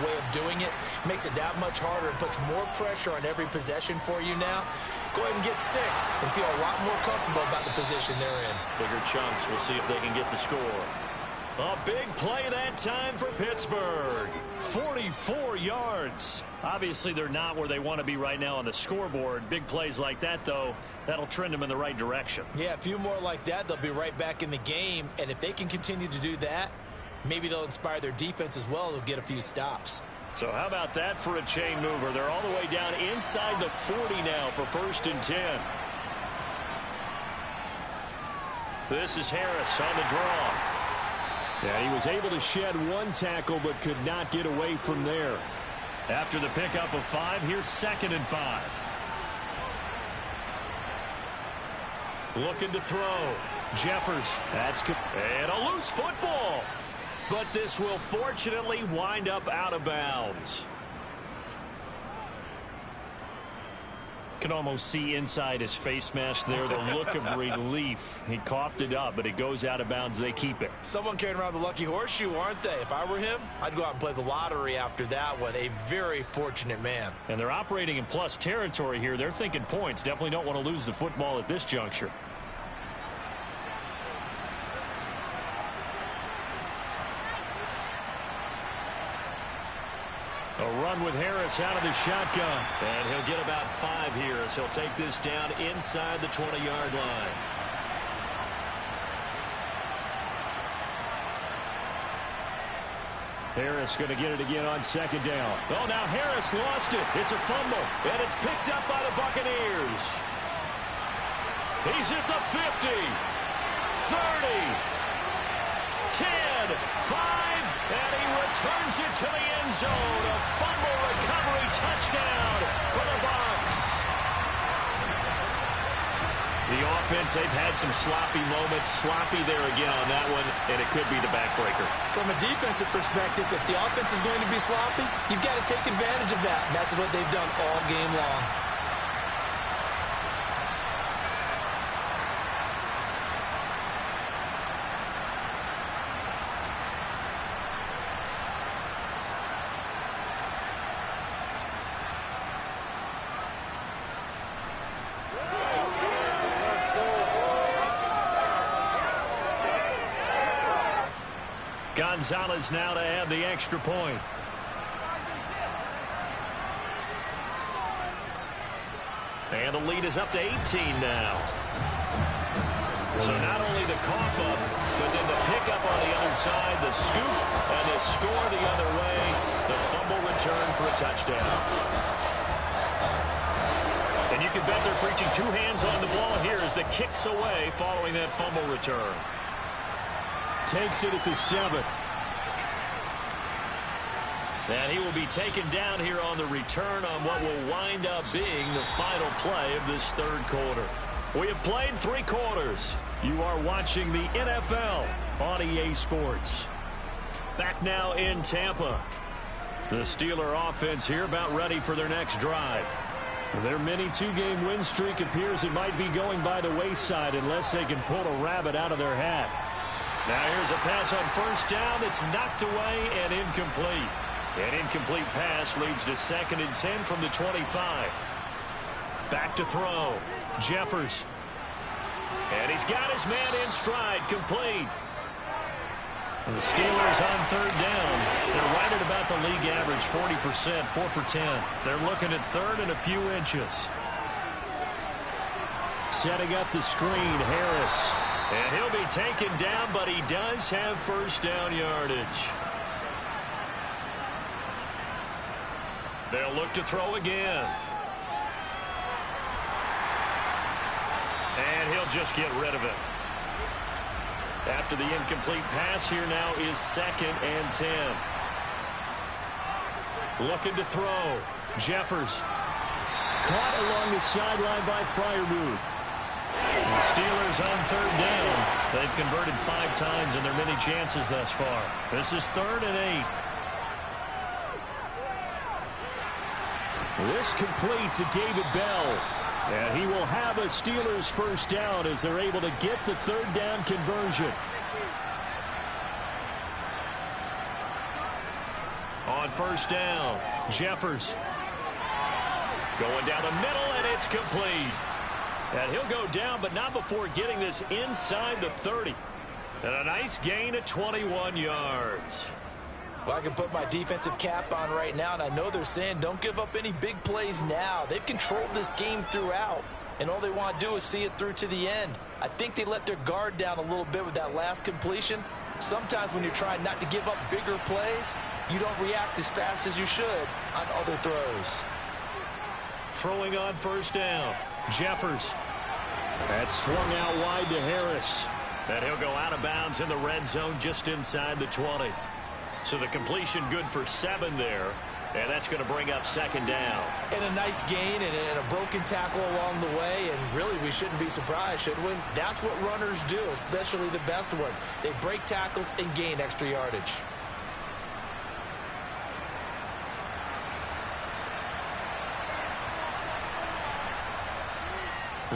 way of doing it makes it that much harder and puts more pressure on every possession for you now. Go ahead and get 6 and feel a lot more comfortable about the position they're in. Bigger chunks. We'll see if they can get the score. A big play that time for Pittsburgh. 44 yards. Obviously, they're not where they want to be right now on the scoreboard. Big plays like that, though, that'll trend them in the right direction. Yeah, a few more like that, they'll be right back in the game. And if they can continue to do that, maybe they'll inspire their defense as well. They'll get a few stops. So how about that for a chain mover? They're all the way down inside the 40 now for 1st and 10. This is Harris on the draw. Yeah, he was able to shed 1 tackle but could not get away from there. After the pickup of 5, here's 2nd and 5. Looking to throw. Jeffers. And a loose football. But this will fortunately wind up out of bounds. Can almost see inside his face mask there the look of relief. He coughed it up, but it goes out of bounds. They keep it. Someone carrying around the lucky horseshoe, aren't they? If I were him, I'd go out and play the lottery after that one. A very fortunate man. And they're operating in plus territory here. They're thinking points. Definitely don't want to lose the football at this juncture. A run with Harris out of the shotgun. And he'll get about 5 here as he'll take this down inside the 20-yard line. Harris going to get it again on 2nd down. Oh, now Harris lost it. It's a fumble, and it's picked up by the Buccaneers. He's at the 50, 30, 10, 5, and he returns it to the end zone. A fumble recovery touchdown for the Bucs. The offense, they've had some sloppy moments. Sloppy there again on that one, and it could be the backbreaker. From a defensive perspective, if the offense is going to be sloppy, you've got to take advantage of that. And that's what they've done all game long. Gonzalez now to add the extra point. And the lead is up to 18 now. So not only the cough up, but then the pickup on the other side, the scoop, and the score the other way. The fumble return for a touchdown. And you can bet they're preaching two hands on the ball here as the kick's away following that fumble return. Takes it at the 7. And he will be taken down here on the return on what will wind up being the final play of this third quarter. We have played 3 quarters. You are watching the NFL on EA Sports. Back now in Tampa. The Steeler offense here about ready for their next drive. Their mini 2-game win streak appears it might be going by the wayside unless they can pull a rabbit out of their hat. Now here's a pass on first down that's knocked away and incomplete. An incomplete pass leads to 2nd and 10 from the 25. Back to throw. Jeffers. And he's got his man in stride. Complete. And the Steelers on third down. They're right at about the league average, 40%, 4 for 10. They're looking at third and a few inches. Setting up the screen, Harris. And he'll be taken down, but he does have first down yardage. They'll look to throw again. And he'll just get rid of it. After the incomplete pass, here now is 2nd and 10. Looking to throw. Jeffers. Caught along the sideline by Freiermuth. The Steelers on third down. They've converted 5 times in their many chances thus far. This is 3rd and 8. This complete to David Bell. And he will have a Steelers first down as they're able to get the third down conversion. On first down, Jeffers. Going down the middle, and it's complete. And he'll go down, but not before getting this inside the 30. And a nice gain of 21 yards. Well, I can put my defensive cap on right now, and I know they're saying don't give up any big plays now. They've controlled this game throughout, and all they want to do is see it through to the end. I think they let their guard down a little bit with that last completion. Sometimes when you're trying not to give up bigger plays, you don't react as fast as you should on other throws. Throwing on first down, Jeffers. That's swung out wide to Harris. And he'll go out of bounds in the red zone just inside the 20. So the completion good for 7 there. And that's going to bring up 2nd down. And a nice gain and a broken tackle along the way. And really, we shouldn't be surprised, should we? That's what runners do, especially the best ones. They break tackles and gain extra yardage.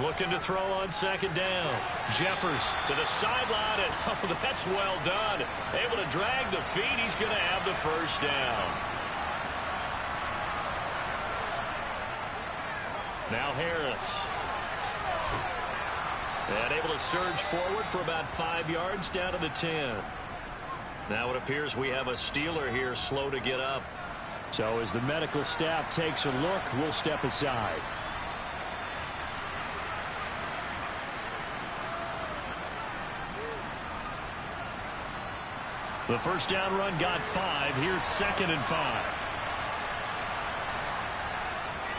Looking to throw on 2nd down. Jeffers to the sideline, and oh, that's well done. Able to drag the feet. He's going to have the first down. Now Harris. And able to surge forward for about 5 yards down to the 10. Now it appears we have a Steeler here slow to get up. So as the medical staff takes a look, we'll step aside. The first down run got 5. Here's 2nd and 5.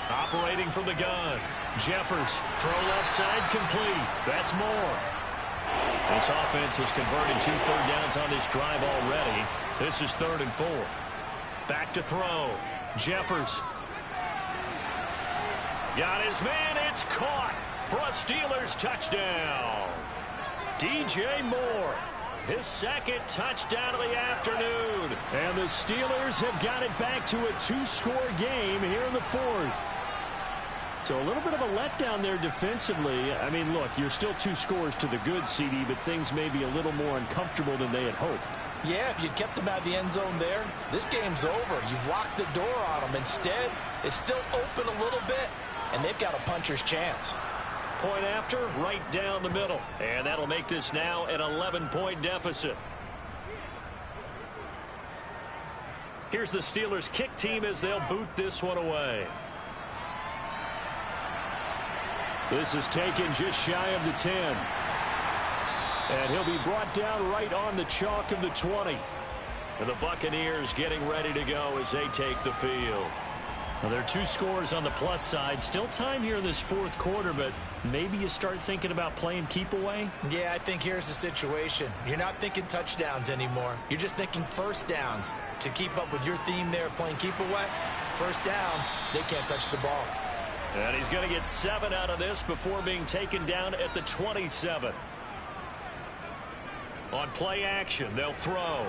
Operating from the gun. Jeffers. Throw left side complete. That's more. This offense has converted 2 third downs on this drive already. This is 3rd and 4. Back to throw. Jeffers. Got his man. It's caught for a Steelers touchdown. DJ Moore. His 2nd touchdown of the afternoon. And the Steelers have got it back to a 2-score game here in the 4th. So a little bit of a letdown there defensively. I mean, look, you're still 2 scores to the good, CD, but things may be a little more uncomfortable than they had hoped. Yeah, if you kept them out of the end zone there, this game's over. You've locked the door on them. Instead, it's still open a little bit, and they've got a puncher's chance. Point after, right down the middle. And that'll make this now an 11-point deficit. Here's the Steelers kick team as they'll boot this one away. This is taken just shy of the 10. And he'll be brought down right on the chalk of the 20. And the Buccaneers getting ready to go as they take the field. Well, there are 2 scores on the plus side. Still time here in this fourth quarter, but maybe you start thinking about playing keep away? Yeah, I think here's the situation. You're not thinking touchdowns anymore. You're just thinking first downs. To keep up with your theme there, playing keep away, first downs, they can't touch the ball. And he's going to get 7 out of this before being taken down at the 27. On play action, they'll throw.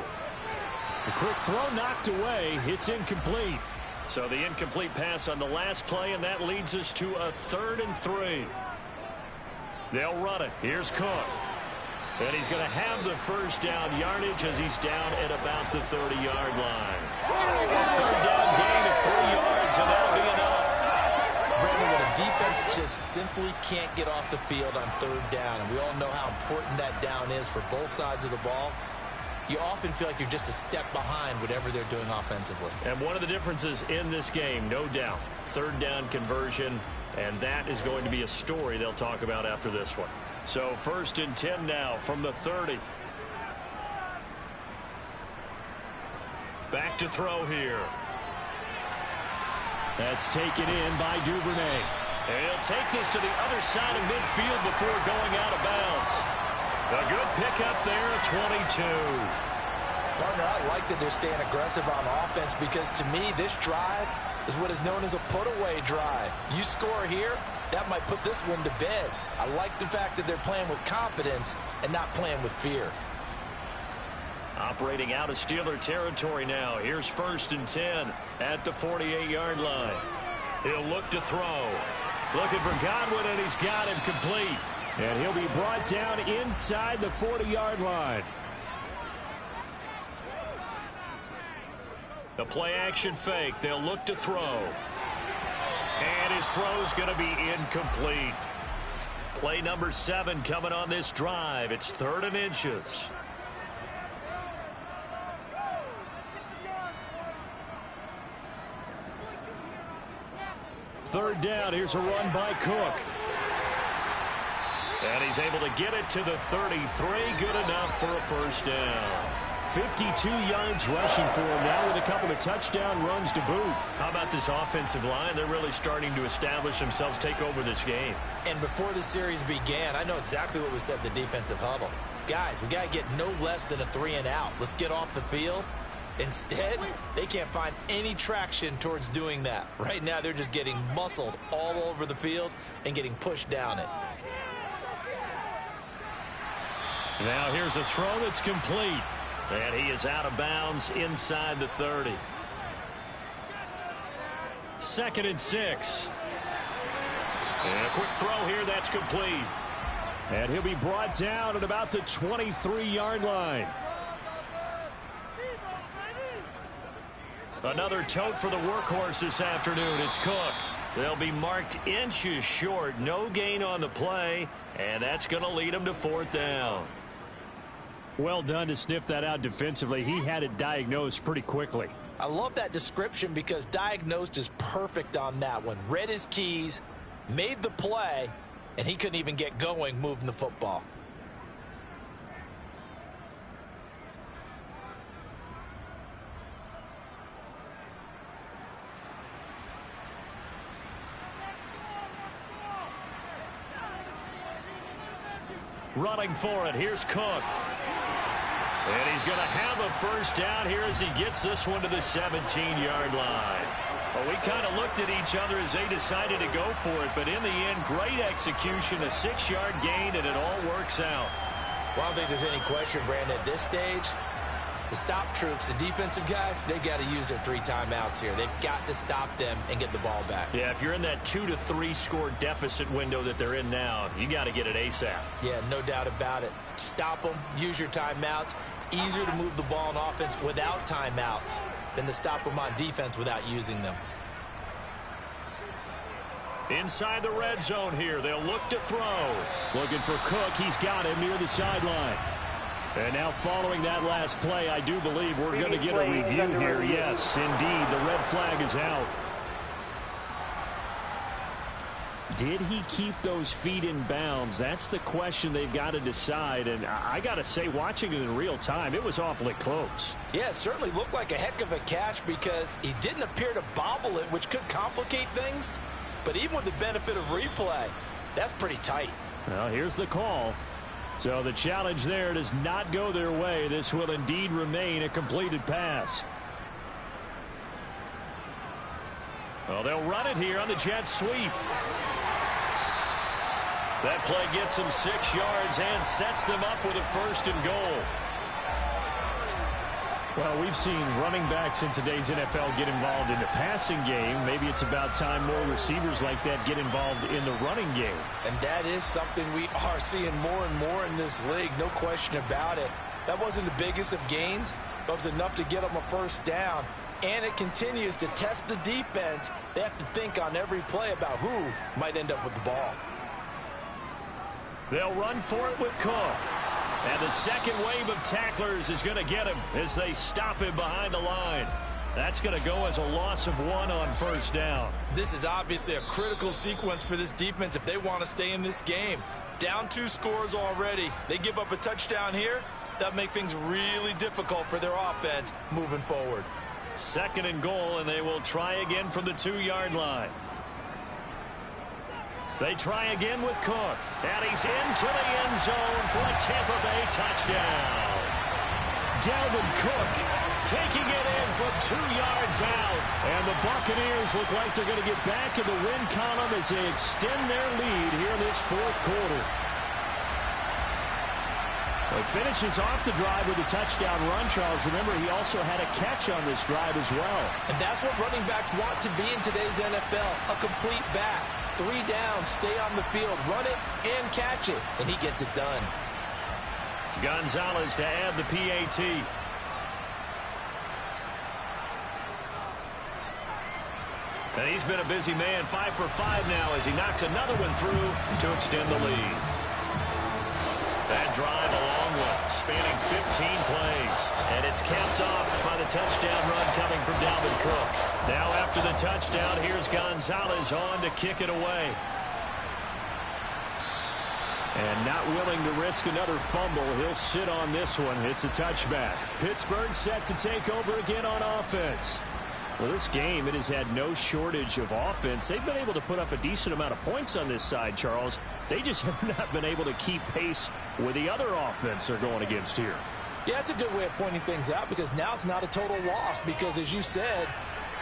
The quick throw knocked away. It's incomplete. So the incomplete pass on the last play, and that leads us to a 3rd and 3. They'll run it. Here's Cook. And he's going to have the first down yardage as he's down at about the 30-yard line. 3rd down gain of 3 yards, and that'll be enough. Brandon, when a defense just simply can't get off the field on 3rd down, and we all know how important that down is for both sides of the ball, you often feel like you're just a step behind whatever they're doing offensively. And one of the differences in this game, no doubt, 3rd down conversion, and that is going to be a story they'll talk about after this one. So 1st and 10 now from the 30. Back to throw here. That's taken in by Duvernay. And he'll take this to the other side of midfield before going out of bounds. A good pickup there at 22. Partner, I like that they're staying aggressive on offense because to me, this drive is what is known as a put-away drive. You score here, that might put this one to bed. I like the fact that they're playing with confidence and not playing with fear. Operating out of Steeler territory now. Here's 1st and 10 at the 48-yard line. He'll look to throw. Looking for Godwin, and he's got him complete. And he'll be brought down inside the 40-yard line. The play-action fake. They'll look to throw. And his throw's going to be incomplete. Play number 7 coming on this drive. It's 3rd and inches. Third down. Here's a run by Cook. And he's able to get it to the 33. Good enough for a first down. 52 yards rushing for him now with a couple of touchdown runs to boot. How about this offensive line? They're really starting to establish themselves, take over this game. And before the series began, I know exactly what was said in the defensive huddle. Guys, we got to get no less than a 3 and out. Let's get off the field. Instead, they can't find any traction towards doing that. Right now, they're just getting muscled all over the field and getting pushed down it. Now here's a throw that's complete. And he is out of bounds inside the 30. 2nd and 6. And a quick throw here that's complete. And he'll be brought down at about the 23-yard line. Another tote for the workhorse this afternoon. It's Cook. They'll be marked inches short. No gain on the play. And that's going to lead them to 4th down. Well done to sniff that out defensively. He had it diagnosed pretty quickly. I love that description because diagnosed is perfect on that one. Read his keys, made the play, and he couldn't even get going moving the football. Running for it. Here's Cook. And he's going to have a first down here as he gets this one to the 17-yard line. Well, we kind of looked at each other as they decided to go for it, but in the end, great execution, a 6-yard gain, and it all works out. Well, I don't think there's any question, Brandon, at this stage, the stop troops, the defensive guys, they got to use their 3 timeouts here. They've got to stop them and get the ball back. Yeah, if you're in that 2 to 3 score deficit window that they're in now, you got to get it ASAP. Yeah, no doubt about it. Stop them, use your timeouts. Easier to move the ball on offense without timeouts than to stop them on defense without using them. Inside the red zone here, they'll look to throw. Looking for Cook. He's got him near the sideline. And now following that last play, I do believe we're going to get a review here. Yes, indeed, the red flag is out. Did he keep those feet in bounds? That's the question they've got to decide. And I got to say, watching it in real time, it was awfully close. Yeah, it certainly looked like a heck of a catch because he didn't appear to bobble it, which could complicate things. But even with the benefit of replay, that's pretty tight. Well, here's the call. So the challenge there does not go their way. This will indeed remain a completed pass. Well, they'll run it here on the jet sweep. That play gets them 6 yards and sets them up with a 1st and goal. Well, we've seen running backs in today's NFL get involved in the passing game. Maybe it's about time more receivers like that get involved in the running game. And that is something we are seeing more and more in this league, no question about it. That wasn't the biggest of gains, but it was enough to get them a 1st down. And it continues to test the defense. They have to think on every play about who might end up with the ball. They'll run for it with Cook. And the second wave of tacklers is going to get him as they stop him behind the line. That's going to go as a loss of 1 on 1st down. This is obviously a critical sequence for this defense if they want to stay in this game. Down 2 scores already. They give up a touchdown here. That makes things really difficult for their offense moving forward. 2nd and goal, and they will try again from the 2-yard line. They try again with Cook. And he's into the end zone for a Tampa Bay touchdown. Dalvin Cook taking it in from 2 yards out. And the Buccaneers look like they're going to get back in the win column as they extend their lead here in this 4th quarter. He finishes off the drive with a touchdown run, Charles. Remember, he also had a catch on this drive as well. And that's what running backs want to be in today's NFL, a complete back. 3 downs, stay on the field, run it, and catch it. And he gets it done. Gonzalez to add the PAT. And he's been a busy man, 5 for 5 now as he knocks another one through to extend the lead. That drive a long one, spanning 15 plays. And it's capped off by the touchdown run coming from Dalvin Cook. Now after the touchdown, here's Gonzalez on to kick it away. And not willing to risk another fumble, he'll sit on this one. It's a touchback. Pittsburgh set to take over again on offense. Well, this game, it has had no shortage of offense. They've been able to put up a decent amount of points on this side, Charles. They just have not been able to keep pace with the other offense they're going against here. Yeah, that's a good way of pointing things out because now it's not a total loss because, as you said,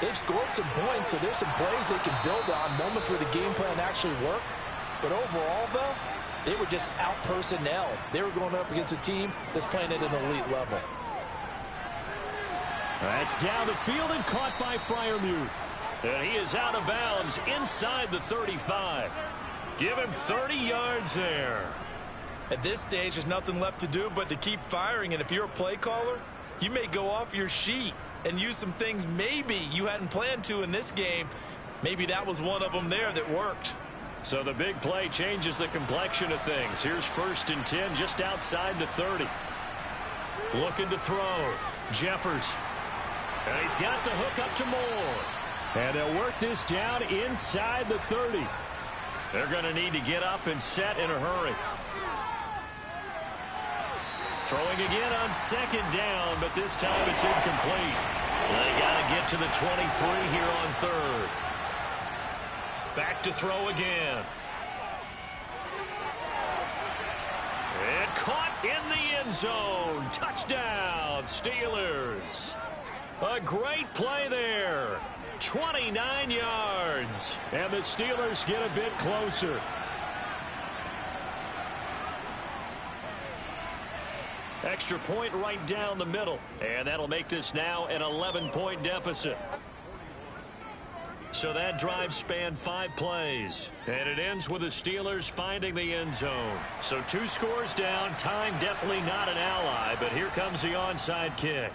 they've scored some points, so there's some plays they can build on, moments where the game plan actually worked. But overall, though, they were just out-personnel. They were going up against a team that's playing at an elite level. That's down the field and caught by Freiermuth. And he is out of bounds inside the 35. Give him 30 yards there. At this stage, there's nothing left to do but to keep firing. And if you're a play caller, you may go off your sheet and use some things maybe you hadn't planned to in this game. Maybe that was one of them there that worked. So the big play changes the complexion of things. Here's 1st and 10 just outside the 30. Looking to throw. Jeffers. And he's got the hook up to Moore. And they'll work this down inside the 30. They're going to need to get up and set in a hurry. Throwing again on 2nd down, but this time it's incomplete. They got to get to the 23 here on 3rd. Back to throw again. And caught in the end zone. Touchdown, Steelers. A great play there. 29 yards. And the Steelers get a bit closer. Extra point right down the middle. And that'll make this now an 11-point deficit. So that drive spanned 5 plays. And it ends with the Steelers finding the end zone. So 2 scores down. Time definitely not an ally. But here comes the onside kick.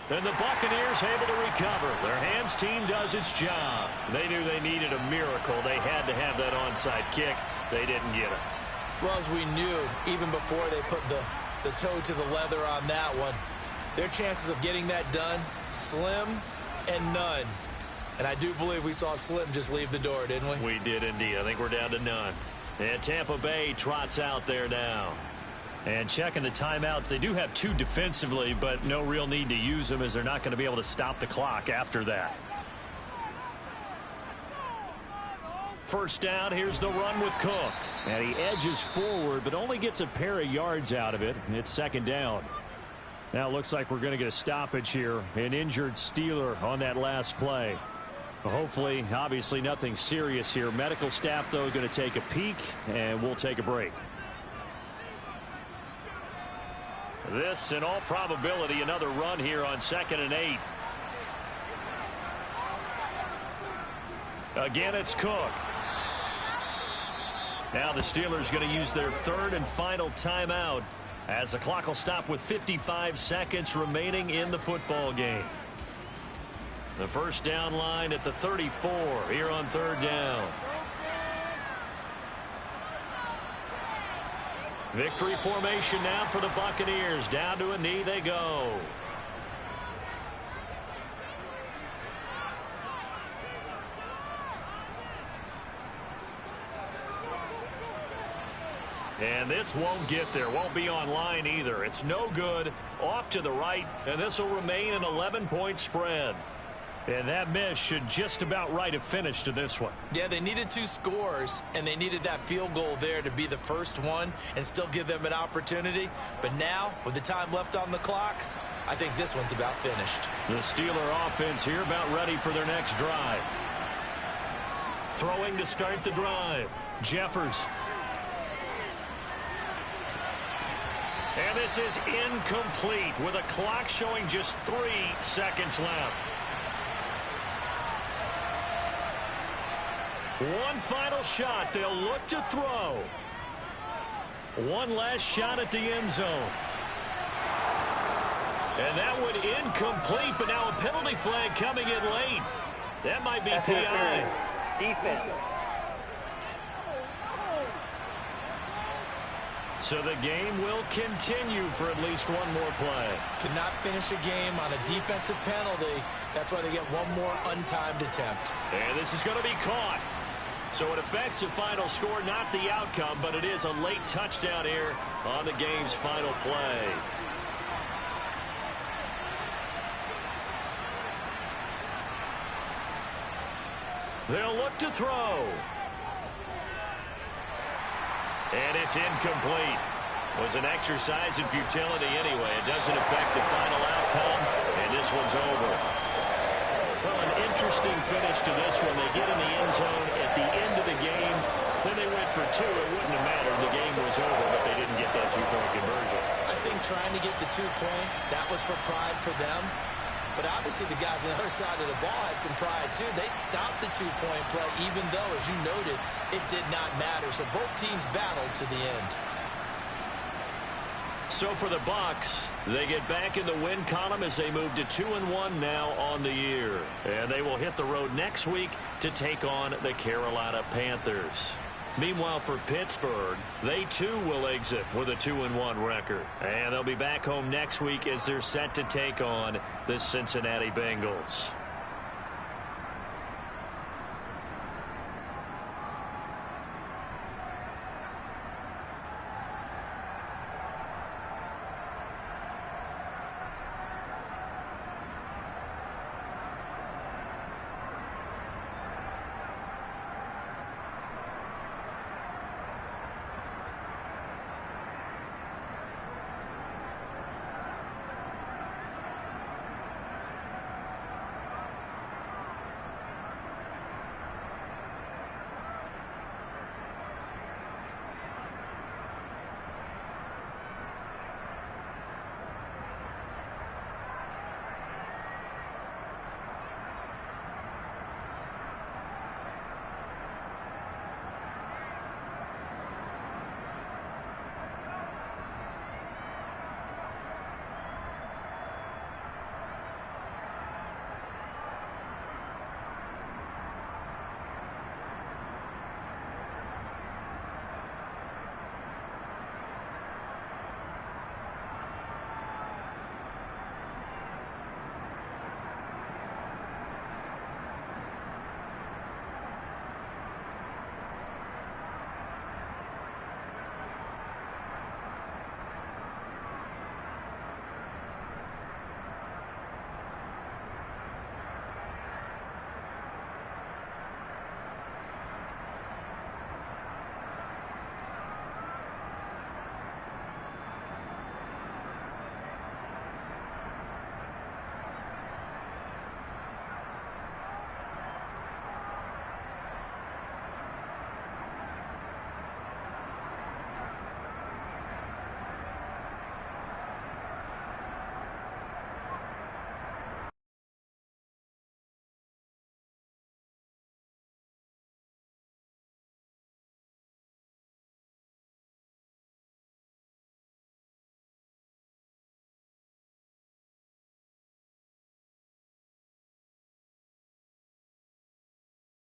And the Buccaneers able to recover. Their hands team does its job. They knew they needed a miracle. They had to have that onside kick. They didn't get it. Well, as we knew, even before they put the toe to the leather on that one, their chances of getting that done, slim and none. And I do believe we saw Slim just leave the door, didn't we? We did indeed. I think we're down to none. And Tampa Bay trots out there now. And checking the timeouts, they do have 2 defensively, but no real need to use them as they're not going to be able to stop the clock after that. First down, here's the run with Cook. And he edges forward, but only gets a pair of yards out of it. It's second down. Now it looks like we're going to get a stoppage here. An injured Steeler on that last play. Hopefully, obviously nothing serious here. Medical staff, though, going to take a peek, and we'll take a break. This, in all probability, another run here on 2nd and 8. Again, it's Cook. Now the Steelers going to use their 3rd and final timeout as the clock will stop with 55 seconds remaining in the football game. The first down line at the 34 here on 3rd down. Victory formation now for the Buccaneers. Down to a knee they go. And this won't get there. Won't be online either. It's no good. Off to the right. And this will remain an 11-point spread. And that miss should just about right a finish to this one. Yeah, they needed 2 scores, and they needed that field goal there to be the first one and still give them an opportunity. But now, with the time left on the clock, I think this one's about finished. The Steeler offense here about ready for their next drive. Throwing to start the drive. Jeffers. And this is incomplete with a clock showing just 3 seconds left. One final shot. They'll look to throw. One last shot at the end zone. And that one incomplete, but now a penalty flag coming in late. That might be PI. Defense. So the game will continue for at least one more play. Cannot finish a game on a defensive penalty. That's why they get one more untimed attempt. And this is going to be caught. So it affects the final score, not the outcome, but it is a late touchdown here on the game's final play. They'll look to throw. And it's incomplete. Was an exercise in futility anyway. It doesn't affect the final outcome, and this one's over. Well, an interesting finish to this one. They get in the end zone at the end of the game. Then they went for 2. It wouldn't have mattered. The game was over, but they didn't get that 2-point conversion. I think trying to get the 2 points, that was for pride for them. But obviously the guys on the other side of the ball had some pride too. They stopped the 2-point play, even though, as you noted, it did not matter. So both teams battled to the end. So for the Bucs, they get back in the win column as they move to 2-1 now on the year. And they will hit the road next week to take on the Carolina Panthers. Meanwhile, for Pittsburgh, they too will exit with a 2-1 record. And they'll be back home next week as they're set to take on the Cincinnati Bengals.